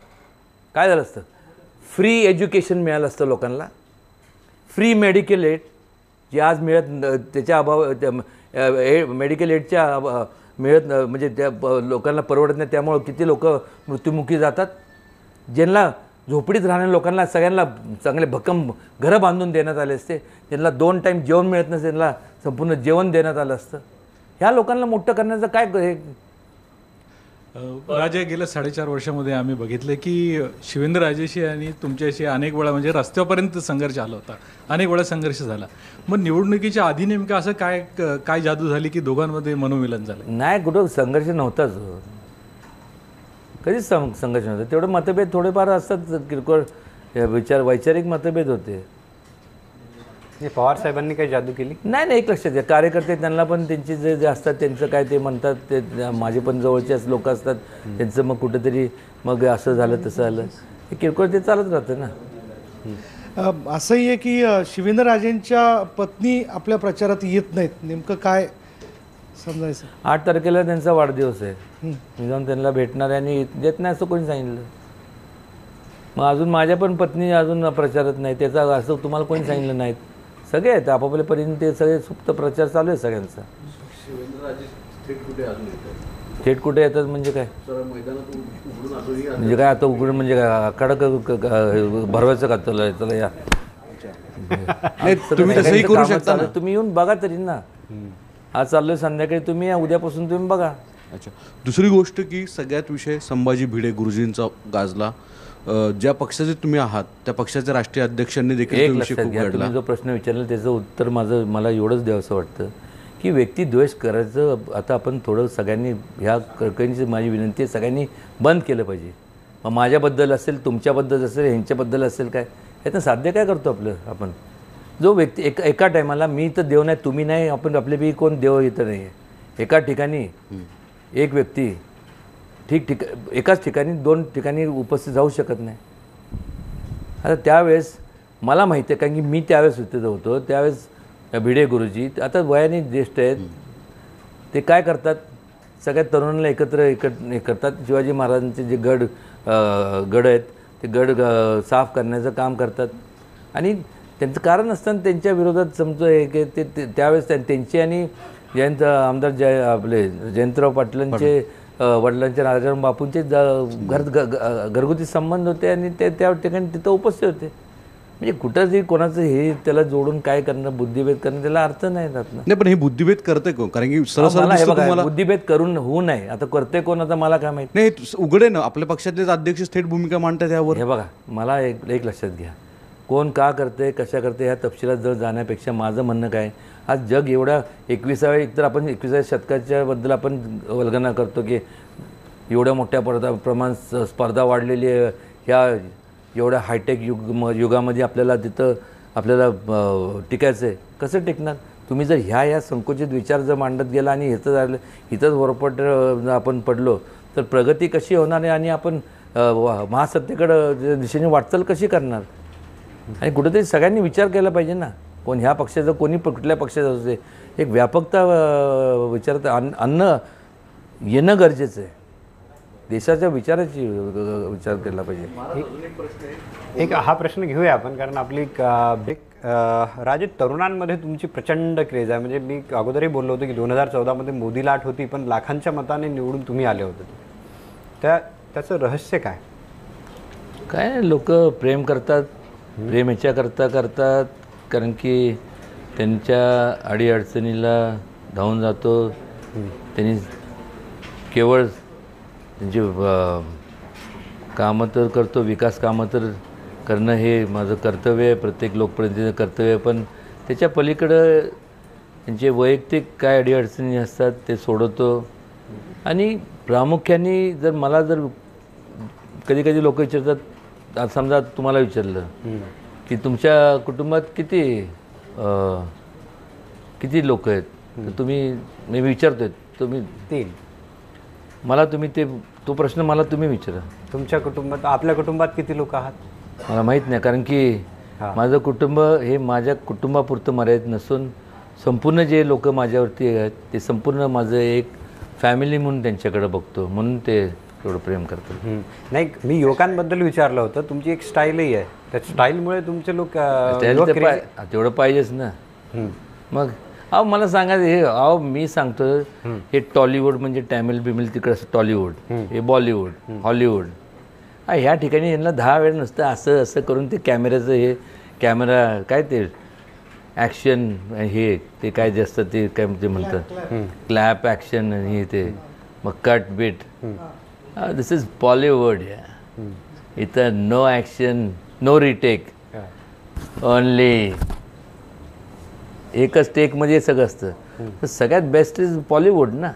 काय झालं असतं? फ्री एज्युकेशन मिळालं असतं लोकांना, फ्री मेडिकल एड जे आज त्याच्या मेडिकल एडच्या मिळत म्हणजे त्या लोकांना परवडत नाही, त्यामुळं किती लोक मृत्युमुखी जातात. ज्यांना झोपडीत राहणाऱ्या लोकांना सगळ्यांना चांगले भक्कम घरं बांधून देण्यात आले असते, त्यांना 2 टाईम जेवण मिळत नसते, त्यांना संपूर्ण जेवण देण्यात आलं असतं. ह्या लोकांना मोठं करण्याचं काय हे? राजे, गेल्या 4.5 वर्षामध्ये आम्ही बघितले की शिवेंद्रराजेशी आणि तुमच्याशी अनेक वेळा म्हणजे रस्त्यापर्यंत संघर्ष आला होता, अनेक वेळा संघर्ष झाला. मग निवडणुकीच्या आधी नेमकं असं काय जादू झाली की दोघांमध्ये मनोमिलन झालं? नाही, कुठं संघर्ष नव्हताच, कधीच संघर्ष नव्हता. तेवढे मतभेद थोडेफार असतात, किरकोळ वैचारिक मतभेद होते. पवार साहेबांनी काही जादू केली नाही. एक लक्षात घ्या, कार्यकर्ते त्यांना पण त्यांचे जे असतात त्यांचं काय ते म्हणतात, ते माझे पण जवळचेच लोक असतात, त्यांचं मग कुठंतरी मग असं झालं तसं झालं, हे किरकोळ ते चालत राहतं ना. असंही आहे की शिवेंद्रराजेंच्या पत्नी आपल्या प्रचारात येत नाहीत, नेमकं काय समजायचं? 8 तारखेला त्यांचा वाढदिवस आहे, मी जाऊन त्यांना भेटणार आहे आणि देत नाही असं कोणी सांगितलं. मग अजून माझ्या पण पत्नी अजून प्रचारात नाही, त्याचा असं तुम्हाला कोणी सांगितलं नाहीत. सगळे आहेत आपापल्या परीने, ते सगळे सुप्त प्रचार चालू आहे सगळ्यांचा. थेट कुठे येतात म्हणजे काय? म्हणजे काय आता उघडून म्हणजे काय कडक भरवायचं का चला या? तुम्ही तसंही करू शकता ना. तुम्ही येऊन बघा तरी ना. आज चाललोय संध्याकाळी, तुम्ही या, उद्यापासून तुम्ही बघा. अच्छा, दुसरी गोष्ट की सगळ्यात विषय संभाजी भिडे गुरुजींचा गाजला. ज्या पक्षाचे तुम्ही आहात त्या पक्षाच्या राष्ट्रीय अध्यक्षांनी देखील तुम्ही जो प्रश्न विचारला त्याचं उत्तर मला एवढंच द्यावंसं वाटतं की व्यक्तिद्वेष करायचं आता आपण थोडं सगळ्यांनी, ह्या कळकळीची माझी विनंती आहे, सगळ्यांनी बंद केलं पाहिजे. मग माझ्याबद्दल असेल, तुमच्याबद्दल असेल, ह्यांच्याबद्दल असेल, काय यातनं साध्य काय करतो आपलं आपण? जो व्यक्ती एका टायमाला, मी तर देव नाही, तुम्ही नाही, आपण आपल्यापैकी कोण देव इथं नाही आहे. एका ठिकाणी एक व्यक्ती एकाच ठिकाणी 2 ठिकाणी उपस्थित जाऊ शकत नाही. आता त्यावेळेस मला माहिती आहे, कारण की मी त्यावेळेस तिथं होतो, त्यावेळेस भिडे गुरुजी आता वयाने ज्येष्ठ आहेत, ते काय करतात, सगळ्या तरुणांना एकत्र करतात. शिवाजी महाराजांचे जे गड आहेत ते गड साफ करण्याचं काम करतात. आणि त्यांचं कारण असताना त्यांच्या विरोधात समजतो आहे की ते त्यावेळेस त्यांचे आणि आमदार आपले जयंतराव पाटलांचे वडिलांचे राजाराम बापूंचे घरगुती संबंध होते आणि ते त्या ठिकाणी तिथं उपस्थित होते. म्हणजे कुठंही कोणाचं हे त्याला जोडून काय करणं, बुद्धिभेद करणं, त्याला अर्थ नाही जात ना. नाही, पण हे बुद्धिभेद करते कोण? कारण की सरळ बुद्धिभेद करून होऊ नये. आता करते कोण आता मला काय माहिती नाही. उघडे ना, आपल्या पक्षातलेच अध्यक्ष थेट भूमिका मांडतात यावर. हे बघा, मला एक लक्षात घ्या, कोण का करते, कशा करते, ह्या तपशिलात जर जाण्यापेक्षा माझं म्हणणं काय, आज जग एवढ्या 21व्या एकतर आपण 21व्या शतकाच्या बद्दल आपण वल्गना करतो की एवढ्या मोठ्या प्रमाणात स्पर्धा वाढलेली आहे. ह्या एवढ्या हायटेक युगामध्ये आपल्याला टिकायचं आहे. कसं टिकणार? तुम्ही जर ह्या संकुचित विचार जर मांडत गेला आणि ह्याचं झालं, इथंच वरपट आपण पडलो तर प्रगती कशी होणार आहे आणि आपण महासत्तेकडं दिशेने वाटचाल कशी करणार? आणि कुठेतरी सगळ्यांनी विचार केला पाहिजे ना. कोण ह्या पक्षाचं, कोणी कुठल्या पक्षाचं असते, एक व्यापकता विचारात अन्न येणं गरजेचं आहे. देशाच्या विचाराची विचार केला पाहिजे. एक हा प्रश्न घेऊया आपण, कारण आपली राजे, तरुणांमध्ये तुमची प्रचंड क्रेज आहे. म्हणजे मी अगोदरही बोललो होतो की 2014मध्ये मोदी लाट होती, पण लाखांच्या मताने निवडून तुम्ही आले होते. त्याचं रहस्य काय? काय लोक प्रेम करतात, प्रेम ह्याच्याकरता करतात कारण की त्यांच्या अडीअडचणीला धावून जातो. त्यांनी केवळ त्यांची कामं तर करतो, विकास कामं तर करणं हे माझं कर्तव्य आहे, प्रत्येक लोकप्रतिनिधीचं कर्तव्य आहे. पण त्याच्या पलीकडं त्यांचे वैयक्तिक काय अडीअडचणी असतात ते सोडवतो. आणि प्रामुख्याने जर मला जर कधी कधी लोक विचारतात, आज समजा तुम्हाला विचारलं की तुमच्या कुटुंबात किती लोक आहेत, तर तुम्ही मी विचारतोय तुम्ही 3. मला तुम्ही तो प्रश्न मला तुम्ही विचारा. तुमच्या कुटुंबात, आपल्या कुटुंबात किती लोक आहात? मला माहीत नाही, कारण की माझं कुटुंब हे माझ्या कुटुंबापुरतं मर्यादित नसून संपूर्ण जे लोक माझ्यावरती आहेत ते संपूर्ण माझं एक फॅमिली म्हणून त्यांच्याकडे बघतो, म्हणून ते एवढं प्रेम करतात. नाही, मी युवकांबद्दल विचारलं होतं. तुमची एक स्टाईलही आहे, त्या स्टाईलमुळे तुमचे लोक तेवढं पाहिजेच ना. मग मला सांगायचं हे मी सांगतो हे टॉलिवूड म्हणजे टॅमिल बिमिल तिकडं असं टॉलिवूड, हे बॉलिवूड, हॉलिवूड. ह्या ठिकाणी यांना 10 वेळ नसतं असं असं करून ते कॅमेऱ्याचं हे कॅमेरा काय ते ॲक्शन हे ते काय जे असतं ते काय ते म्हणतात क्लॅप ॲक्शन हे ते मग cut beat. This is Bollywood. इथं no action, no retake, only एकच टेकमध्ये सगळं असतं. तर सगळ्यात बेस्ट इज बॉलिवूड ना.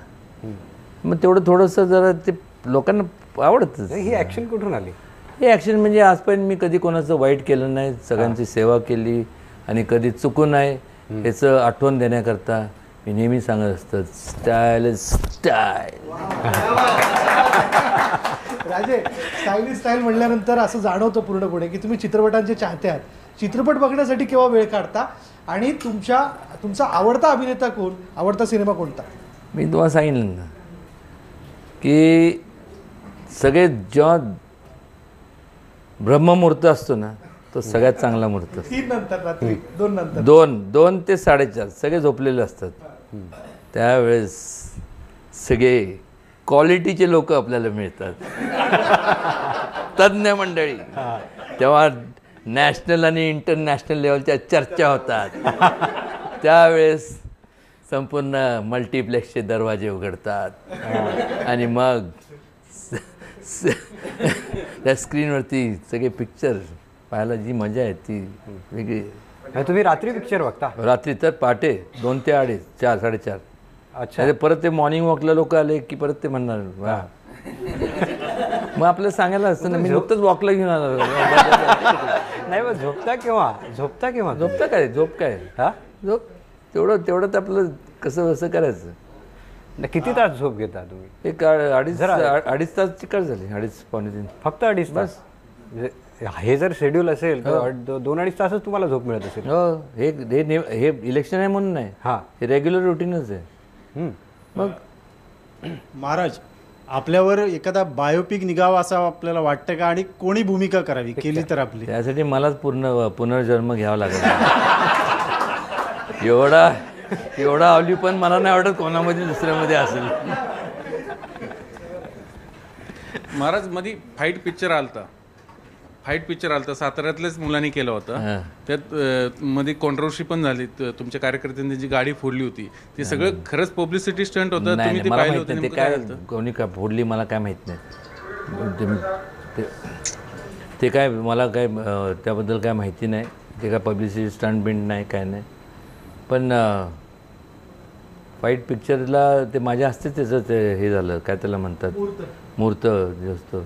मग तेवढं थोडंसं जरा ते लोकांना आवडतं. ही ॲक्शन कुठून आली? हे ॲक्शन म्हणजे आजपर्यंत मी कधी कोणाचं वाईट केलं नाही, सगळ्यांची सेवा केली आणि कधी चुकून नाही ह्याचं आठवण देण्याकरता मी नेहमी सांगत असतं स्टाईल इज स्टाईल. राजे, स्टाईल म्हटल्यानंतर असं जाणवतं पूर्णपणे की तुम्ही चित्रपटांचे चाहते आहात. चित्रपट बघण्यासाठी केव्हा वेळ काढता आणि तुमचा आवडता अभिनेता कोण, आवडता सिनेमा कोणता? मी तुम्हाला सांगितलं ना की सगळे जेव्हा ब्रह्ममुहूर्त असतो ना तो सगळ्यात चांगला मुहूर्त असतो. 3 नंतर, रात्री 2 नंतर, 2 ते 4:30 सगळे झोपलेले असतात. त्यावेळेस सगळे क्वालिटीचे लोक आपल्याला मिळतात, तज्ज्ञ मंडळी. तेव्हा नॅशनल आणि इंटरनॅशनल लेवलच्या चर्चा होतात. त्यावेळेस संपूर्ण मल्टिप्लेक्सचे दरवाजे उघडतात आणि मग त्या स्क्रीनवरती सगळे पिक्चर पाहायला जी मजा आहे ती वेगळी. तुम्ही रात्री पिक्चर बघता? रात्री तर पहाटे 2 ते 2:30, 4, 4:30. अच्छा. परत ते मॉर्निंग वॉकला लोक आले की परत ते म्हणणार वा. मग आपल्याला सांगायला असतं ना, मी नुकतंच वॉकला घेऊन आलो. नाही, मग झोपता केव्हा? झोपता काय, झोप काय हा, झोप तेवढं तर आपलं कसं करायचं. किती तास झोप घेता तुम्ही? एक 2.5 तासची काय झाली, 2.5 पावणे 3. फक्त 2.5 तास? हे जर शेड्यूल असेल तर 2-2.5 तासच तुम्हाला झोप मिळत असेल. हो, हे इलेक्शन आहे म्हणून नाही, हे रेग्युलर रुटीनच आहे. मग महाराज, आपल्यावर एखादा बायोपिक निघावा असं आपल्याला वाटतं का, आणि कोणी भूमिका करावी केली तर आपली? त्यासाठी मलाच पुनर्जन्म घ्यावा लागेल. एवढा आवली पण मला नाही आवडत कोणामध्ये दुसऱ्यामध्ये असेल. महाराज, मध्ये फाईट पिक्चर आलता साताऱ्यातल्याच मुलांनी केलं होतं. त्यात मध्ये कॉन्ट्रोवर्सी पण झाली, तुमच्या कार्यकर्त्यांनी जी गाडी फोडली होती ते सगळं खरंच पब्लिसिटी स्टंट होतं. तुम्ही ते पाहिलं होतं? ते काय कोणी का फोडली मला काय माहीत नाही. ते काय मला काय त्याबद्दल काय माहिती नाही. ते काय पब्लिसिटी स्टंट बिंट नाही, काय नाही. पण फाईट पिक्चरला ते माझ्या हस्ते त्याचं ते हे झालं, काय त्याला म्हणतात, मुहूर्त जे असतो.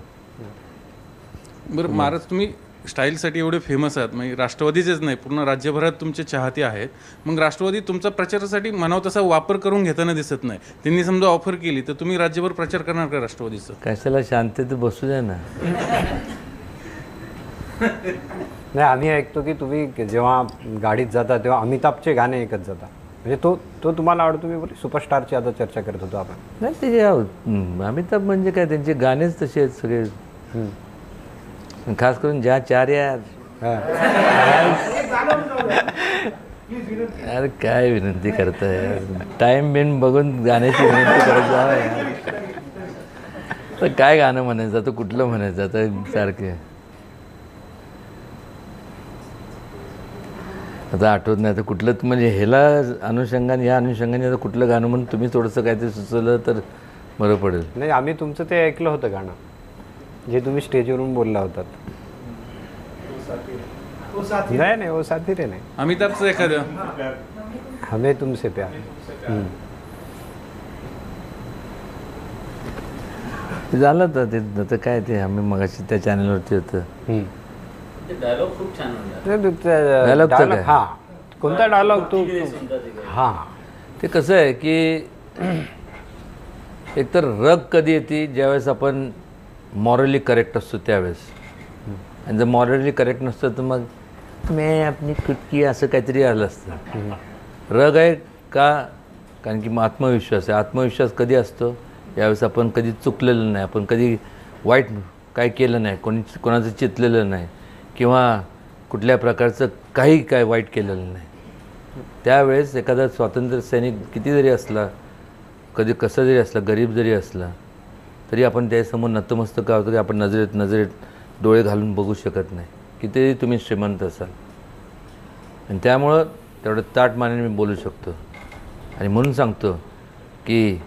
बरं महाराज, तुम्ही स्टाईलसाठी एवढे फेमस आहात, म्हणजे राष्ट्रवादीचेच नाही पूर्ण राज्यभरात तुमचे चाहते आहेत. मग राष्ट्रवादी तुमचा प्रचारासाठी म्हणावं तसा वापर करून घेताना दिसत नाही. त्यांनी समजा ऑफर केली तर तुम्ही राज्यभर प्रचार करणार का राष्ट्रवादीचं? कशाला, शांततेत बसू द्या ना. नाही, आम्ही ऐकतो की तुम्ही जेव्हा गाडीत जाता तेव्हा अमिताभचे गाणे ऐकत जाता. म्हणजे तो तुम्हाला आवडतो? तुम्ही सुपरस्टारची आता चर्चा करत होतो आपण. नाही, ते अमिताभ म्हणजे काय, त्यांचे गाणेच तसे आहेत सगळे. खास करून ज्या 4 यार. अरे काय विनंती करताय, टाइम बिन बघून गाण्याची विनंती करत जावं यार. तर काय गाणं म्हणायचं, तर कुठलं म्हणायचं आता सारखे. आता आठवत नाही आता कुठलं म्हणजे ह्याला अनुषंगाने या अनुषंगाने आता कुठलं गाणं म्हणून तुम्ही थोडंसं काहीतरी सुचवलं तर बरं पडेल. नाही, आम्ही तुमचं ते ऐकलं होतं गाणं जे तुम्ही स्टेजवरून बोलला होतात. नाही नाही, ओ साथी रे नाही, अमिताभचं एखादं हमें तुमसे प्यार. ते झालं तर ते आता काय ते आम्ही मगाशी त्या चॅनलवरती होतं. डायलॉग खूप छान होता. Dialogue चं काय? हा, कोणता डायलॉग तू? हा, ते कसं आहे की एकतर रग कधी येते ज्यावेळेस आपण मॉरली करेक्ट असतो त्यावेळेस, आणि जर मॉरली करेक्ट नसतं तर मग मी आपली खुदकी असं काहीतरी आलं असतं. रग आहे का? कारण की मग आत्मविश्वास आहे. आत्मविश्वास कधी असतो? यावेळेस आपण कधी चुकलेलं नाही, आपण कधी वाईट काय केलं नाही, कोणाचं चितलेलं नाही किंवा कुठल्या प्रकारचं काय वाईट केलेलं नाही. त्यावेळेस एखादा स्वातंत्र्य सैनिक किती जरी असला, कधी कसं जरी असला, गरीब जरी असला, तरी आपण त्यासमोर नतमस्तक का होतो की आपण नजरेत डोळे घालून बघू शकत नाही, कितीही तुम्ही श्रीमंत असाल. आणि त्यामुळं तेवढं ताट मानेने मी बोलू शकतो. आणि म्हणून सांगतो की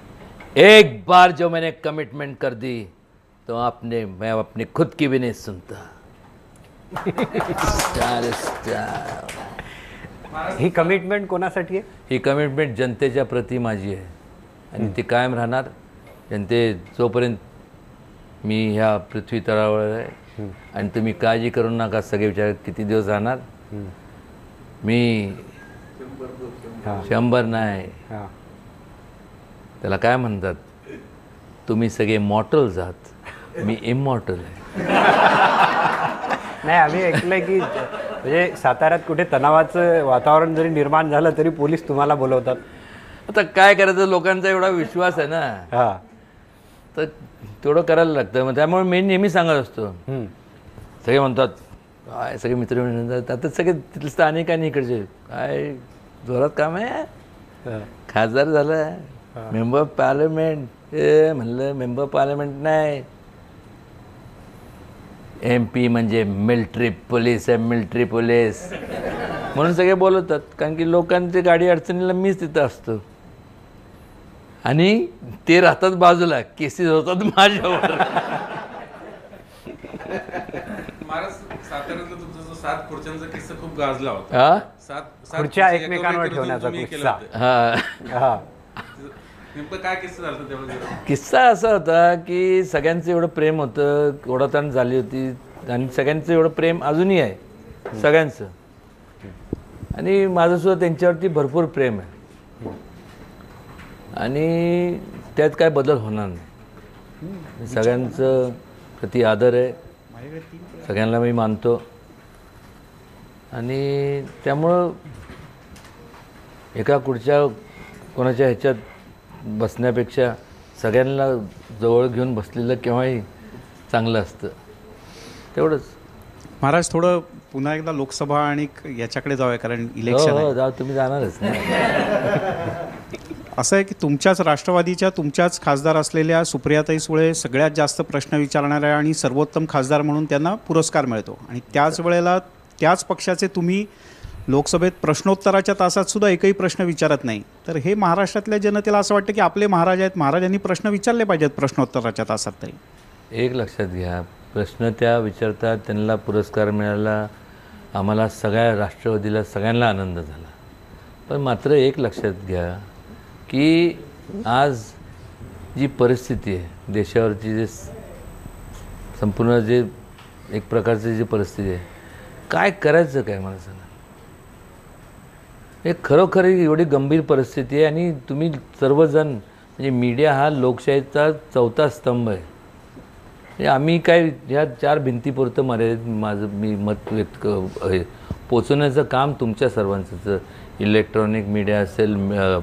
एक बार जो मैंने कमिटमेंट कर दी तो मैं अपनी खुद की भी नहीं सुनता. ही कमिटमेंट कोणासाठी आहे? ही कमिटमेंट जनतेच्या प्रती माझी आहे आणि ती कायम राहणार. जोपर्यंत मी ह्या पृथ्वी तळावर आहे. आणि तुम्ही काळजी करू नका, सगळे विचार किती दिवस राहणार. मी 100 नाही, त्याला काय म्हणतात, तुम्ही सगळे मॉर्टल्स आहात, मी इमॉर्टल आहे. नाही, आम्ही ऐकलंय की म्हणजे साताऱ्यात कुठे तणावाचं वातावरण जरी निर्माण झालं तरी पोलीस तुम्हाला बोलवतात. आता काय करायचं, लोकांचा एवढा विश्वास आहे ना, तर तेवढं करायला लागतं. मग त्यामुळे मी नेहमी सांगत असतो, सगळे म्हणतात काय, सगळे मित्र म्हणतात आता सगळे तिथले स्थानिक आणि इकडचे काय जोरात काम आहे, खासदार झालं, मेंबर पार्लमेंट. म्हणलं मेंबर पार्लमेंट नाही, MP म्हणजे मिलिटरी पोलीस आहे, मिलिटरी पोलीस म्हणून सगळे बोलवतात. कारण की लोकांची गाडी अडचणीला मीच तिथं असतो आणि ते राहतात बाजूला, केसेस होतात माझ्यावर. महाराज, साताऱ्यातला तुमचा जो 7 खुर्च्यांचा किस्सा खूप गाजला होता. 7 खुर्च्या एकमेकांवर ठेवण्याचा किस्सा. नेमकं काय किस्सा झाला तेवढा? किस्सा असा होता की सगळ्यांचं एवढं प्रेम होतं, ओढाताण झाली होती आणि सगळ्यांचं एवढं प्रेम अजूनही आहे सगळ्यांचं. आणि माझंसुद्धा त्यांच्यावरती भरपूर प्रेम आहे आणि त्यात काय बदल होणार नाही. सगळ्यांचं प्रति आदर आहे, सगळ्यांना मी मानतो. आणि त्यामुळं एका कुठच्या कोणाच्या ह्याच्यात बसण्यापेक्षा सगळ्यांना जवळ घेऊन बसलेलं केव्हाही चांगलं असतं. तेवढंच. महाराज, थोडं पुन्हा एकदा लोकसभा आणि याच्याकडे जाऊया, कारण इलेक्शन आहे. जाऊ, तुम्ही जाणारच ना. असं आहे की तुमच्याच राष्ट्रवादीच्या तुमच्याच खासदार असलेल्या सुप्रियाताई सुळे सगळ्यात जास्त प्रश्न विचारणाऱ्या आणि सर्वोत्तम खासदार म्हणून त्यांना पुरस्कार मिळतो. आणि त्याच वेळेला त्याच पक्षाचे तुम्ही लोकसभेत प्रश्नोत्तराच्या तासात सुद्धा एकही प्रश्न विचारत नाही. तर हे महाराष्ट्रातल्या जनतेला असं वाटतं की आपले महाराज आहेत, महाराजांनी प्रश्न विचारले पाहिजेत प्रश्नोत्तराच्या तासात. तरी एक लक्षात घ्या, प्रश्न त्या विचारतात, त्यांना पुरस्कार मिळाला, आम्हाला सगळ्या राष्ट्रवादीला सगळ्यांना आनंद झाला. पण मात्र एक लक्षात घ्या की आज जी परिस्थिती आहे देशावरची, जे संपूर्ण जे एक प्रकारची जी परिस्थिती आहे, काय करायचं काय मला सांगा. हे खरोखर एवढी गंभीर परिस्थिती आहे आणि तुम्ही सर्वजण म्हणजे मीडिया हा लोकशाहीचा 4था स्तंभ आहे. म्हणजे आम्ही काय ह्या 4 भिंतीपुरतं माझं मी मत व्यक्त पोचवण्याचं काम तुमच्या सर्वांचं, इलेक्ट्रॉनिक मीडिया असेल,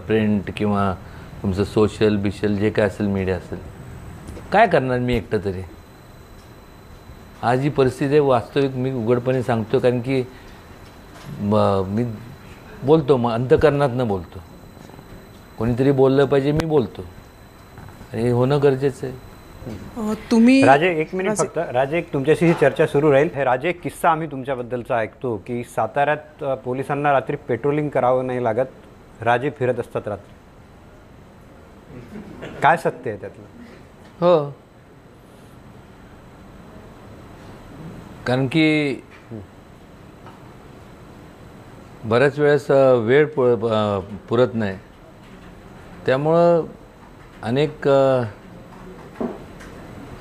प्रिंट किंवा तुमचं सोशल बिशल जे काय असेल मीडिया असेल. काय करणार मी एकटं तरी. आज ही परिस्थिती आहे वास्तविक, मी उघडपणे सांगतो. कारण की मी बोलतो, मग अंतःकरणातनं बोलतो. कोणीतरी बोललं पाहिजे, मी बोलतो आणि हे होणं गरजेचं आहे. तुम्ही राजे एक मिनिट फक्त. राजे एक तुमच्याशी ही चर्चा सुरू राहील. हे राजे एक किस्सा आम्ही तुमच्याबद्दलचा ऐकतो की साताऱ्यात पोलिसांना रात्री पेट्रोलिंग करावं नाही लागत, राजे फिरत असतात रात्री. काय सत्य आहे त्यातलं? हो, कारण की बऱ्याच वेळेस वेळ पुरत नाही, त्यामुळं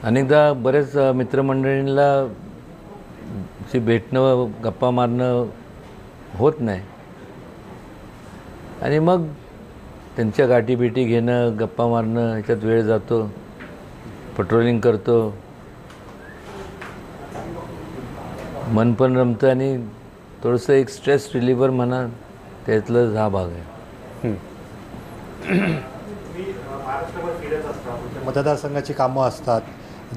अनेकदा बरेच मित्रमंडळींना भेटणं गप्पा मारणं होत नाही आणि मग त्यांच्या गाठीभेटी घेणं गप्पा मारणं ह्याच्यात वेळ जातो, पेट्रोलिंग करतो, मन पण रमतं आणि थोडंसं एक स्ट्रेस रिलीवर म्हणा त्यातलं हा भाग आहे. मतदारसंघाची कामं असतात,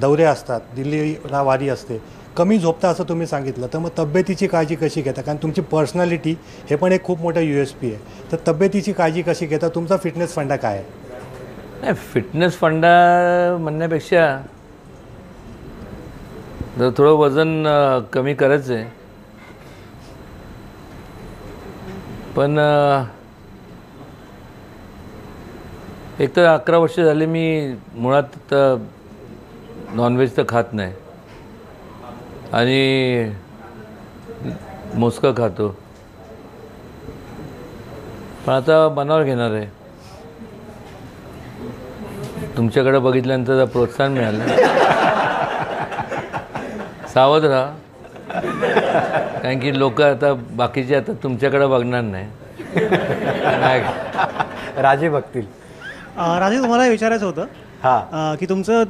दौरे असतात, दिल्लीला वारी असते, कमी झोपता असं तुम्ही सांगितलं. तर मग तब्येतीची काळजी कशी घेता? कारण तुमची पर्सनॅलिटी हे पण एक खूप मोठं USP आहे. तर तब्येतीची काळजी कशी घेता? तुमचा फिटनेस फंडा काय आहे? नाही, फिटनेस फंडा म्हणण्यापेक्षा जर थोडं वजन कमी करायचं आहे, पण एक तर 11 वर्ष झाले मी मुळात नॉनव्हेज तर खात नाही आणि मोजकं खातो, पण आता मनावर घेणार आहे. तुमच्याकडे बघितल्यानंतर जर प्रोत्साहन मिळालं, सावध राहा, कारण की लोक आता बाकीचे आता तुमच्याकडे बघणार नाही. राजे बघतील. राजे, तुम्हाला विचारायचं होतं की तुमचं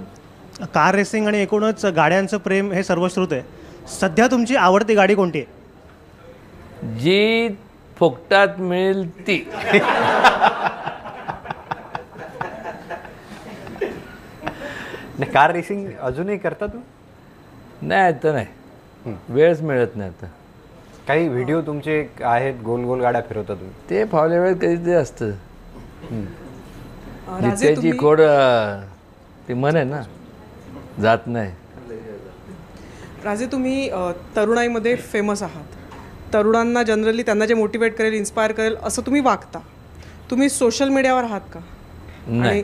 कार रेसिंग आणि एकूणच गाड्यांचं प्रेम हे सर्वश्रुत आहे. सध्या तुमची आवडती गाडी कोणती आहे? जी फुकटात मिळेल ती. कार रेसिंग अजूनही करता तू? नाही, आता नाही, वेळच मिळत नाही. आता काही व्हिडिओ तुमचे आहेत, गोल गोल गाड्या फिरवता तुम्ही, ते फावल्या वेळेत कधी ते असतं. जित्याची खोड ती म्हण आहे ना, जात नाही. राजे, तुम्ही तरुणाईमध्ये फेमस आहात. तरुणांना जनरली त्यांना जे मोटिवेट करेल, इन्स्पायर करेल असं तुम्ही वागता. तुम्ही सोशल मीडियावर आहात का? नाही.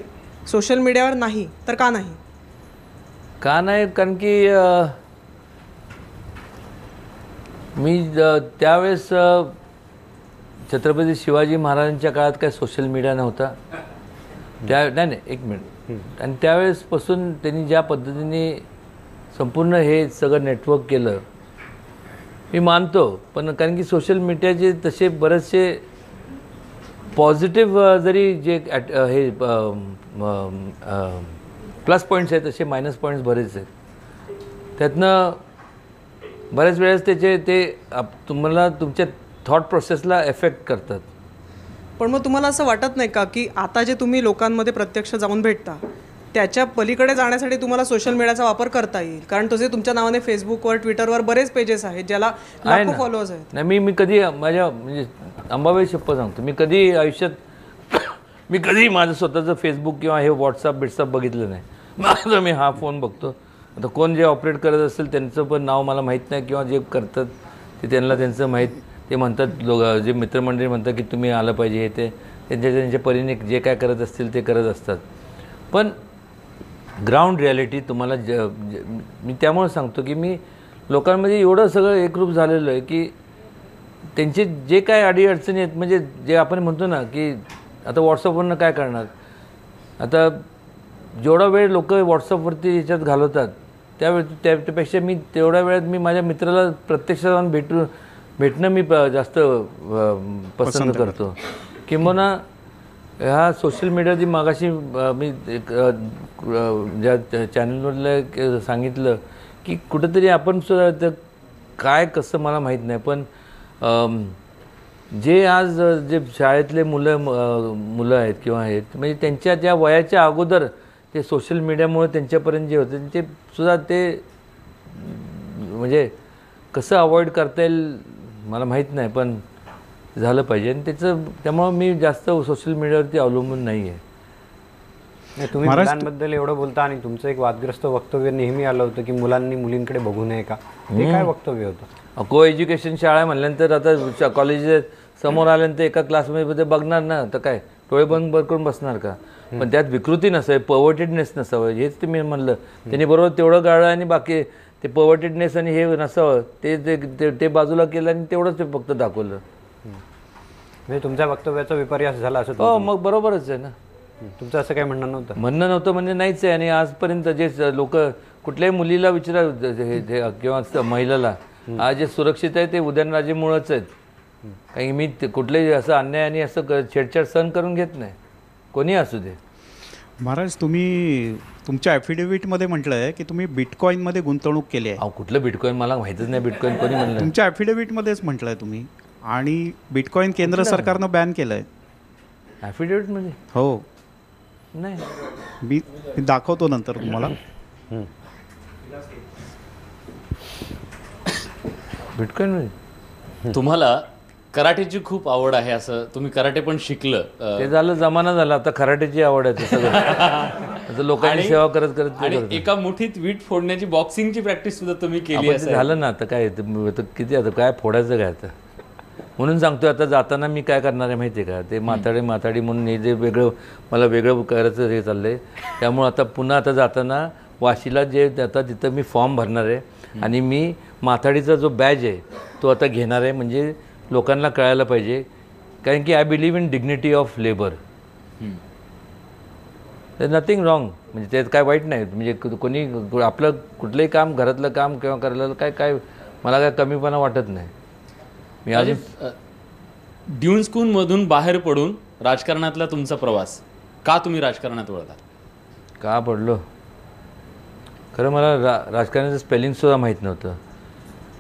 सोशल मीडियावर नाही तर का नाही? का नाही? कारण की मी त्यावेळेस छत्रपती शिवाजी महाराजांच्या काळात काय सोशल मीडिया नव्हता. नाही, एक मिनिट. आणि त्यावेळेसपासून त्यांनी ज्या पद्धतीने संपूर्ण हे सगळं नेटवर्क केलं मी मानतो, पण कारण की सोशल मीडियाचे तसे बरेचसे पॉझिटिव्ह जरी जे हे प्लस पॉईंट्स आहेत तसे मायनस पॉईंट्स बरेच आहेत. त्यातनं बऱ्याच वेळेस ते तुम्हाला तुमच्या थॉट प्रोसेसला एफेक्ट करतात. पण मग तुम्हाला असं वाटत नाही का की आता जे तुम्ही लोकांमध्ये प्रत्यक्ष जाऊन भेटता त्याच्या पलीकडे जाण्यासाठी तुम्हाला सोशल मीडियाचा वापर करता येईल? कारण तसे तुमच्या नावाने फेसबुकवर, ट्विटरवर बरेच पेजेस आहेत ज्याला लाखो फॉलोअर्स आहेत. नाही, मी कधी माझ्या म्हणजे अंबाबाई शप्पथ सांगतो, मी कधी आयुष्यात मी कधी माझं स्वतःचं फेसबुक किंवा हे व्हॉट्सअप बघितलं नाही. माझं मी हा फोन बघतो. आता कोण जे ऑपरेट करत असेल त्यांचं पण नाव मला माहीत नाही, किंवा जे करतात ते त्यांना त्यांचं माहीत. ते म्हणतात लोक, जे मित्रमंडळी म्हणतात की तुम्ही आलं पाहिजे, हे ते त्यांच्या परीने जे काय करत असतील ते करत असतात. पण ग्राउंड रिॲलिटी तुम्हाला मी त्यामुळे सांगतो की मी लोकांमध्ये एवढं सगळं एकरूप झालेलं आहे की त्यांचे जे काय अडीअडचणी आहेत, म्हणजे जे आपण म्हणतो ना की आता व्हॉट्सअपवरनं काय करणार, आता जेवढा वेळ लोक व्हॉट्सअपवरती याच्यात घालवतात त्यापेक्षा मी तेवढ्या वेळात मी माझ्या मित्राला प्रत्यक्ष जाऊन भेटणं मी जास्त पसंत करतो. किंवा ह्या सोशल मीडियाची मागाशी मी एक ज्या चॅनलवरला सांगितलं की कुठंतरी आपण सुद्धा काय कसं मला माहीत नाही, पण जे आज जे शाळेतले मुलं आहेत किंवा आहेत, म्हणजे त्यांच्या त्या वयाच्या अगोदर ते सोशल मीडियामुळे त्यांच्यापर्यंत जे होते ते सुद्धा ते म्हणजे कसं अवॉइड करता येईल मला माहीत नाही, पण झालं पाहिजे. आणि त्यामुळं मी जास्त सोशल मीडियावरती अवलंबून नाही आहे. तुम्ही मुलांबद्दल एवढं बोलता आणि तुमचं एक वादग्रस्त वक्तव्य नेहमी आलं होतं की मुलांनी मुलींकडे बघू नये का, ते काय वक्तव्य होतं? को एज्युकेशन शाळा म्हणल्यानंतर आता कॉलेज समोर आल्यानंतर एका क्लासमध्ये बघणार ना, तर काय डोळे बंद करून बसणार का? पण त्यात विकृती नसावी, पवर्टेडनेस नसावं, हेच ते मी म्हणलं. त्यांनी बरोबर तेवढं गाळलं आणि बाकी ते पवर्टेडनेस आणि हे नसावं ते बाजूला केलं आणि तेवढंच ते फक्त दाखवलं. म्हणजे तुमच्या वक्तव्याचा विपर्यास झाला असं? हो, मग बरोबरच आहे ना. तुमचं असं काही म्हणणं नव्हतं? म्हणणं नव्हतं म्हणजे नाहीच आहे. आणि आजपर्यंत जे लोक कुठल्याही मुलीला विचारा किंवा महिलाला आज जे सुरक्षित आहे ते उदयनराजेमुळंच आहेत. काही मी कुठलेही असं अन्याय आणि असं छेडछाड सहन करून घेत नाही, कोणी असू दे. महाराज, तुम्ही तुमच्या ॲफिडेव्हिटमध्ये म्हटलं आहे की तुम्ही बिटकॉईनमध्ये गुंतवणूक केली आहे. कुठलं बिटकॉईन मला माहितीच नाही. बिटकॉईन कोणी म्हणलं? तुमच्या ॲफिडेव्हिटमध्येच म्हटलं आहे तुम्ही. आणि बिटकॉईन केंद्र सरकारनं बॅन केलं आहे. ॲफिडेव्हिटमध्ये? हो. नाही, मी दाखवतो नंतर तुम्हाला. बिटकॉईन तुम्हाला कराटेची खूप आवड आहे असं, तुम्ही कराटे पण शिकलं. ते झालं, जमाना झाला, आता कराटेची आवड आहे सगळं. लोकांची सेवा करत करत आणि एका मुठीत वीट फोडण्याची बॉक्सिंगची प्रॅक्टिस सुद्धा तुम्ही केली असेल. झालं ना. आता काय किती, आता काय फोडायचं काय आता. म्हणून सांगतोय आता जाताना मी काय करणार आहे माहिती आहे का, ते माथाडी म्हणून हे जे मला वेगळं करायचं हे चाललंय. त्यामुळं आता पुन्हा आता जाताना वाशीला जे आता तिथं मी फॉर्म भरणार आहे आणि मी माथाडीचा जो बॅज आहे तो आता घेणार आहे. म्हणजे लोकांना कळायला पाहिजे, कारण की I believe in dignity of labour. Nothing wrong, म्हणजे त्यात काय वाईट नाही. म्हणजे कोणी आपलं कुठलंही काम, घरातलं काम किंवा करायला काय मला काय कमीपणा वाटत नाही. मी अजून ड्यून स्कूलमधून बाहेर पडून राजकारणातला तुमचा प्रवास, का तुम्ही राजकारणात वळला? का पडलो? खरं मला राजकारणाचं स्पेलिंगसुद्धा माहीत नव्हतं.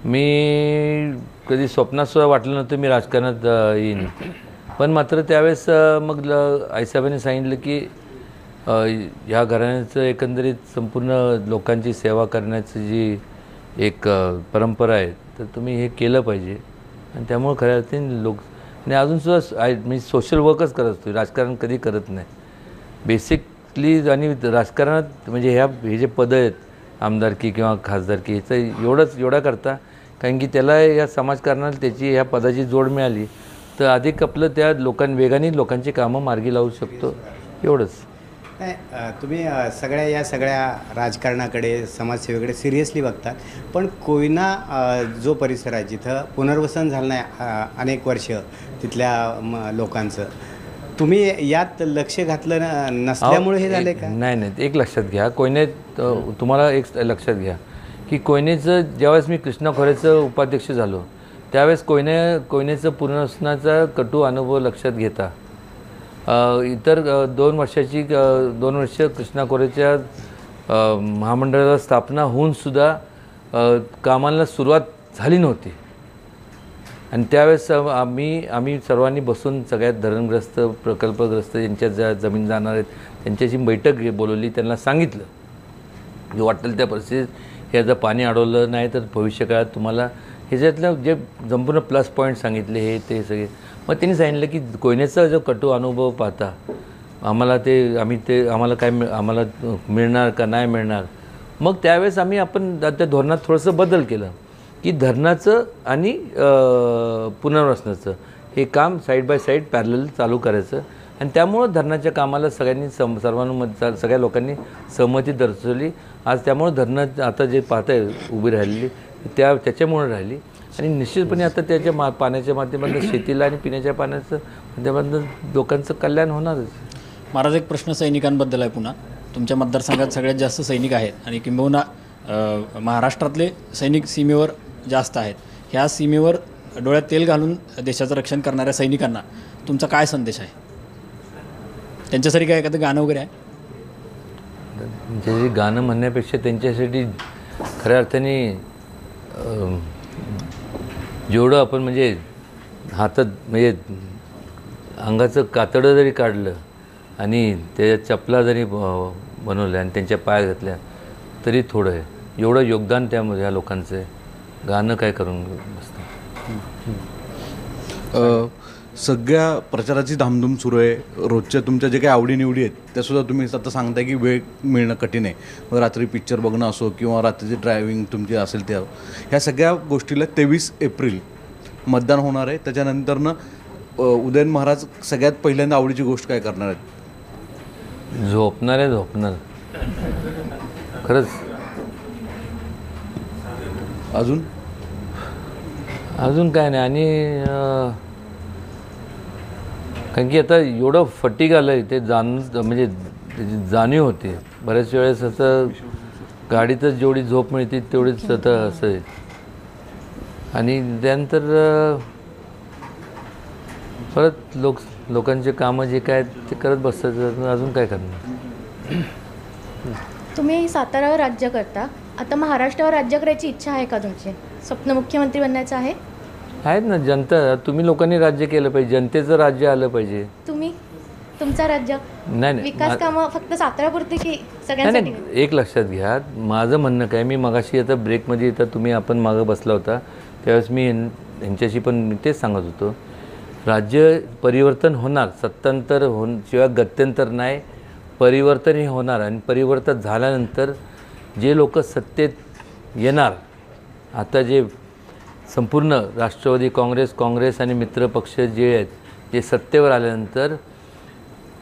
मी कधी स्वप्नातसुद्धा वाटलं नव्हतं मी राजकारणात येईन. पण मात्र त्यावेळेस मग आईसाहेबांनी सांगितलं की ह्या घराण्याचं एकंदरीत संपूर्ण लोकांची सेवा करण्याची जी एक परंपरा आहे, तर तुम्ही हे केलं पाहिजे. आणि त्यामुळं खऱ्या अर्थाने लोक आणि अजूनसुद्धा मी सोशल वर्कच करत असतो, राजकारण कधी करत नाही बेसिकली. आणि राजकारणात म्हणजे हे जे पदं आहेत, आमदारकी किंवा खासदारकी, ह्याचं एवढा करता, कारण की त्याला या समाजकारणाला त्याची ह्या पदाची जोड मिळाली तर अधिक आपलं त्या वेगाने लोकांची कामं मार्गी लावू शकतो, एवढंच. नाही, तुम्ही या सगळ्या राजकारणाकडे, समाजसेवेकडे सिरियसली बघतात. पण कोयना जो परिसर आहे जिथं पुनर्वसन झालं नाही अनेक वर्ष तिथल्या लोकांचं, तुम्ही यात लक्ष घातलं नसल्यामुळे हे झालं का? नाही, एक लक्षात घ्या. कोयनेत तुम्हाला एक लक्षात घ्या की कोयनेचं ज्यावेळेस मी कृष्णा खोरेचं उपाध्यक्ष झालो त्यावेळेस कोयनेचं पुनर्वसनाचा कटू अनुभव लक्षात घेता इतर 2 वर्ष कृष्णा खोरेच्या महामंडळाला स्थापना होऊनसुद्धा कामाला सुरुवात झाली नव्हती. आणि त्यावेळेस आम्ही सर्वांनी बसून सगळ्यात धरणग्रस्त, प्रकल्पग्रस्त ज्यांच्या जमीन जाणार आहेत त्यांच्याशी बैठक बोलवली. त्यांना सांगितलं की वाटेल त्या परिस्थितीत हे जर पाणी अडवलं नाही तर भविष्यकाळात तुम्हाला ह्याच्यातलं जे संपूर्ण प्लस पॉईंट सांगितले हे ते सगळे. मग त्यांनी सांगितलं की कोयनेचा जो कटू अनुभव पाहता आम्हाला काय आम्हाला मिळणार का नाही मिळणार. मग त्यावेळेस आपण त्या धोरणात थोडंसं बदल केलं की धरणाचं आणि पुनर्वसनाचं हे काम साईड बाय साईड पॅरलल चालू करायचं. आणि त्यामुळं धरणाच्या कामाला सगळ्या लोकांनी सहमती दर्शवली. आज त्यामुळं धरणं आता जे पाहताय उभी राहिलेली त्याच्यामुळे राहिली. आणि निश्चितपणे आता त्याच्या पाण्याच्या माध्यमातून शेतीला आणि पिण्याच्या पाण्याचं माध्यमातून लोकांचं कल्याण होणारच. महाराज, एक प्रश्न सैनिकांबद्दल आहे. पुन्हा तुमच्या मतदारसंघात सगळ्यात जास्त सैनिक आहेत आणि किंबहुना महाराष्ट्रातले सैनिक सीमेवर जास्त आहेत. ह्या सीमेवर डोळ्यात तेल घालून देशाचं रक्षण करणाऱ्या सैनिकांना तुमचा काय संदेश आहे? त्यांच्यासाठी काय एखादं गाणं वगैरे आहे? म्हणजे गाणं म्हणण्यापेक्षा त्यांच्यासाठी खऱ्या अर्थाने जेवढं आपण म्हणजे हातात म्हणजे अंगाचं कातडं जरी काढलं आणि त्याच्या चपला जरी बनवल्या आणि त्यांच्या पाया घातल्या तरी थोडं आहे. एवढं योगदान त्यामध्ये या लोकांचं आहे. गाणं काय करून बसतं. सगळ्या प्रचाराची धामधूम सुरू आहे. रोजच्या तुमच्या जे काही आवडीनिवडी आहेत त्यासुद्धा तुम्ही आता सांगताय की वेळ मिळणं कठीण आहे. मग रात्री पिक्चर बघणं असो किंवा रात्रीची ड्रायव्हिंग तुमची असेल त्या ह्या सगळ्या गोष्टीला 23 एप्रिल मतदान होणार आहे. त्याच्यानंतरनं उदयन महाराज सगळ्यात पहिल्यांदा आवडीची गोष्ट काय करणार आहेत? झोपणार खरंच. अजून काय नाही. आणि कारण की आता एवढं फटीक आलं आहे ते म्हणजे त्याची जाणीव होते. बऱ्याच वेळेस असं गाडीतच जेवढी झोप मिळते तेवढीच आता असं आहे. आणि त्यानंतर परत लोकांचे कामं जे काय ते करत बसतात. अजून काय करणार? तुम्ही साताऱ्यावर राज्य करता, आता महाराष्ट्रावर राज्य करायची इच्छा आहे का तुमची? स्वप्न मुख्यमंत्री बनण्याचं आहे? आहेत ना. जनता, तुम्ही लोकांनी राज्य केलं पाहिजे, जनतेचं राज्य आलं पाहिजे. तुमचं राज्य नाही विकास कामं फक्त साताऱ्यापुरते की सगळ्यांसाठी? एक लक्षात घ्या, माझं म्हणणं काय, मी मगाशी आता ब्रेकमध्ये येतं तुम्ही आपण मागं बसला होता त्यावेळेस मी यांच्याशी पण मी तेच सांगत होतो, राज्य परिवर्तन होणार, सत्तांतर शिवाय गत्यंतर नाही, परिवर्तन हे होणार. आणि परिवर्तन झाल्यानंतर जे लोक सत्तेत येणार, आता जे संपूर्ण राष्ट्रवादी काँग्रेस आणि मित्रपक्ष जे आहेत जे सत्तेवर आल्यानंतर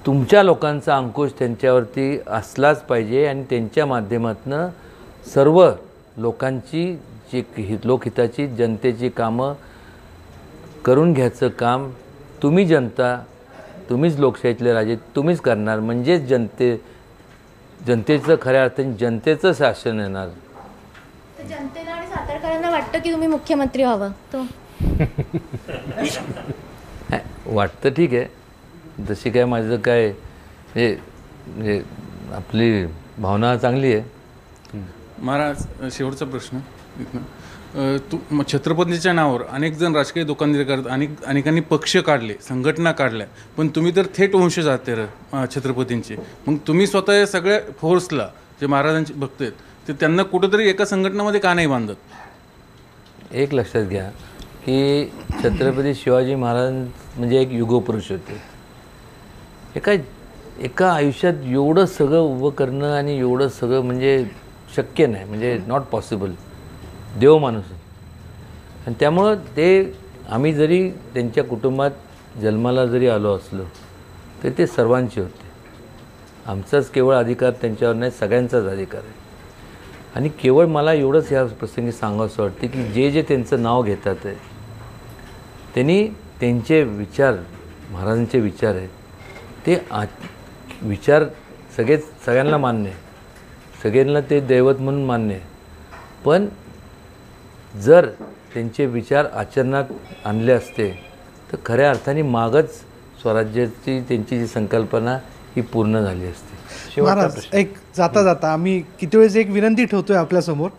तुमच्या लोकांचा अंकुश त्यांच्यावरती असलाच पाहिजे. आणि त्यांच्या माध्यमातून सर्व लोकांची जी लोकहिताची जनतेची कामं करून घ्यायचं काम तुम्ही जनता, तुम्हीच लोकशाहीतले राजे तुम्हीच करणार. म्हणजेच जनतेचं खऱ्या अर्थाने जनतेचं शासन येणार. जनतेला आणि सातारकरांना वाटतं की तुम्ही मुख्यमंत्री व्हावं तो वाटतं, ठीक आहे. जशी काय माझं काय म्हणजे आपली भावना चांगली आहे. महाराज, शेवटचा प्रश्न छत्रपतींच्या नावावर अनेक जण राजकीय दुकानदारी करतात, अनेकांनी पक्ष काढले, संघटना काढल्या, पण तुम्ही तर थेट वंशज आहात छत्रपतींचे. मग तुम्ही स्वतः या सगळ्या फोर्सला जे महाराजांचे भक्त आहेत ते त्यांना कुठंतरी एका संघटनामध्ये का नाही बांधत? एक लक्षात घ्या की छत्रपती शिवाजी महाराज म्हणजे एक युगपुरुष होते. एका आयुष्यात एवढं सगळं उभं करणं आणि एवढं सगळं म्हणजे शक्य नाही, म्हणजे नॉट पॉसिबल. देव माणूस. आणि त्यामुळं ते आम्ही जरी त्यांच्या कुटुंबात जन्माला जरी आलो असलो तर ते सर्वांचे होते. आमचाच केवळ अधिकार त्यांच्यावर नाही, सगळ्यांचाच अधिकार आहे. आणि केवळ मला एवढंच या प्रसंगी सांगावंसं वाटते की जे जे त्यांचं नाव घेतात आहे त्यांनी त्यांचे विचार, महाराजांचे विचार आहेत ते विचार सगळ्यांना मान्य आहे, सगळ्यांना ते दैवत म्हणून मान्य आहे. पण जर त्यांचे विचार आचरणात आणले असते तर खऱ्या अर्थाने मागच स्वराज्याची त्यांची जी संकल्पना ही पूर्ण झाली असते. महाराज, एक जाता जाता आम्ही किती वेळेस एक विनंती ठेवतोय आपल्यासमोर,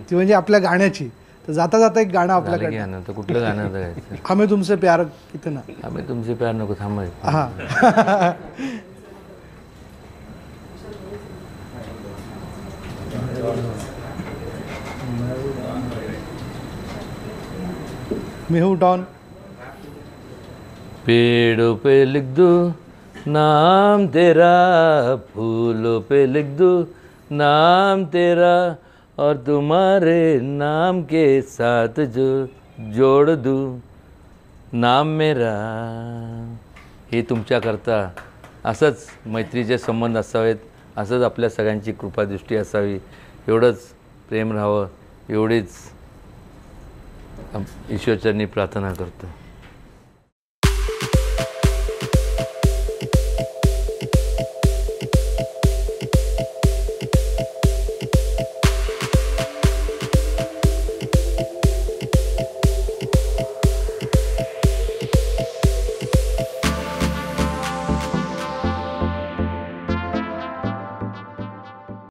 ती म्हणजे आपल्या गाण्याची. तर जाता जाता एक गाणं आपल्याकडे. तर कुठलं गाणं गायचं? हमें तुमसे प्यार कितना. हमें तुमसे प्यार नको, थांबायचं. हां. मेहू डॉन. पेड़ों पे लिख दूं नाम तेरा, फूलों पे लिख दूं नाम तेरा, और तुम्हारे नाम के साथ जो जोड़ दूं नाम मेरा. हे तुमच्याकरता असंच मैत्रीचे संबंध असावेत, असंच आपल्या सगळ्यांची कृपादृष्टी असावी, एवढंच प्रेम राहावं, एवढीच ईश्वरचरणी प्रार्थना करतो.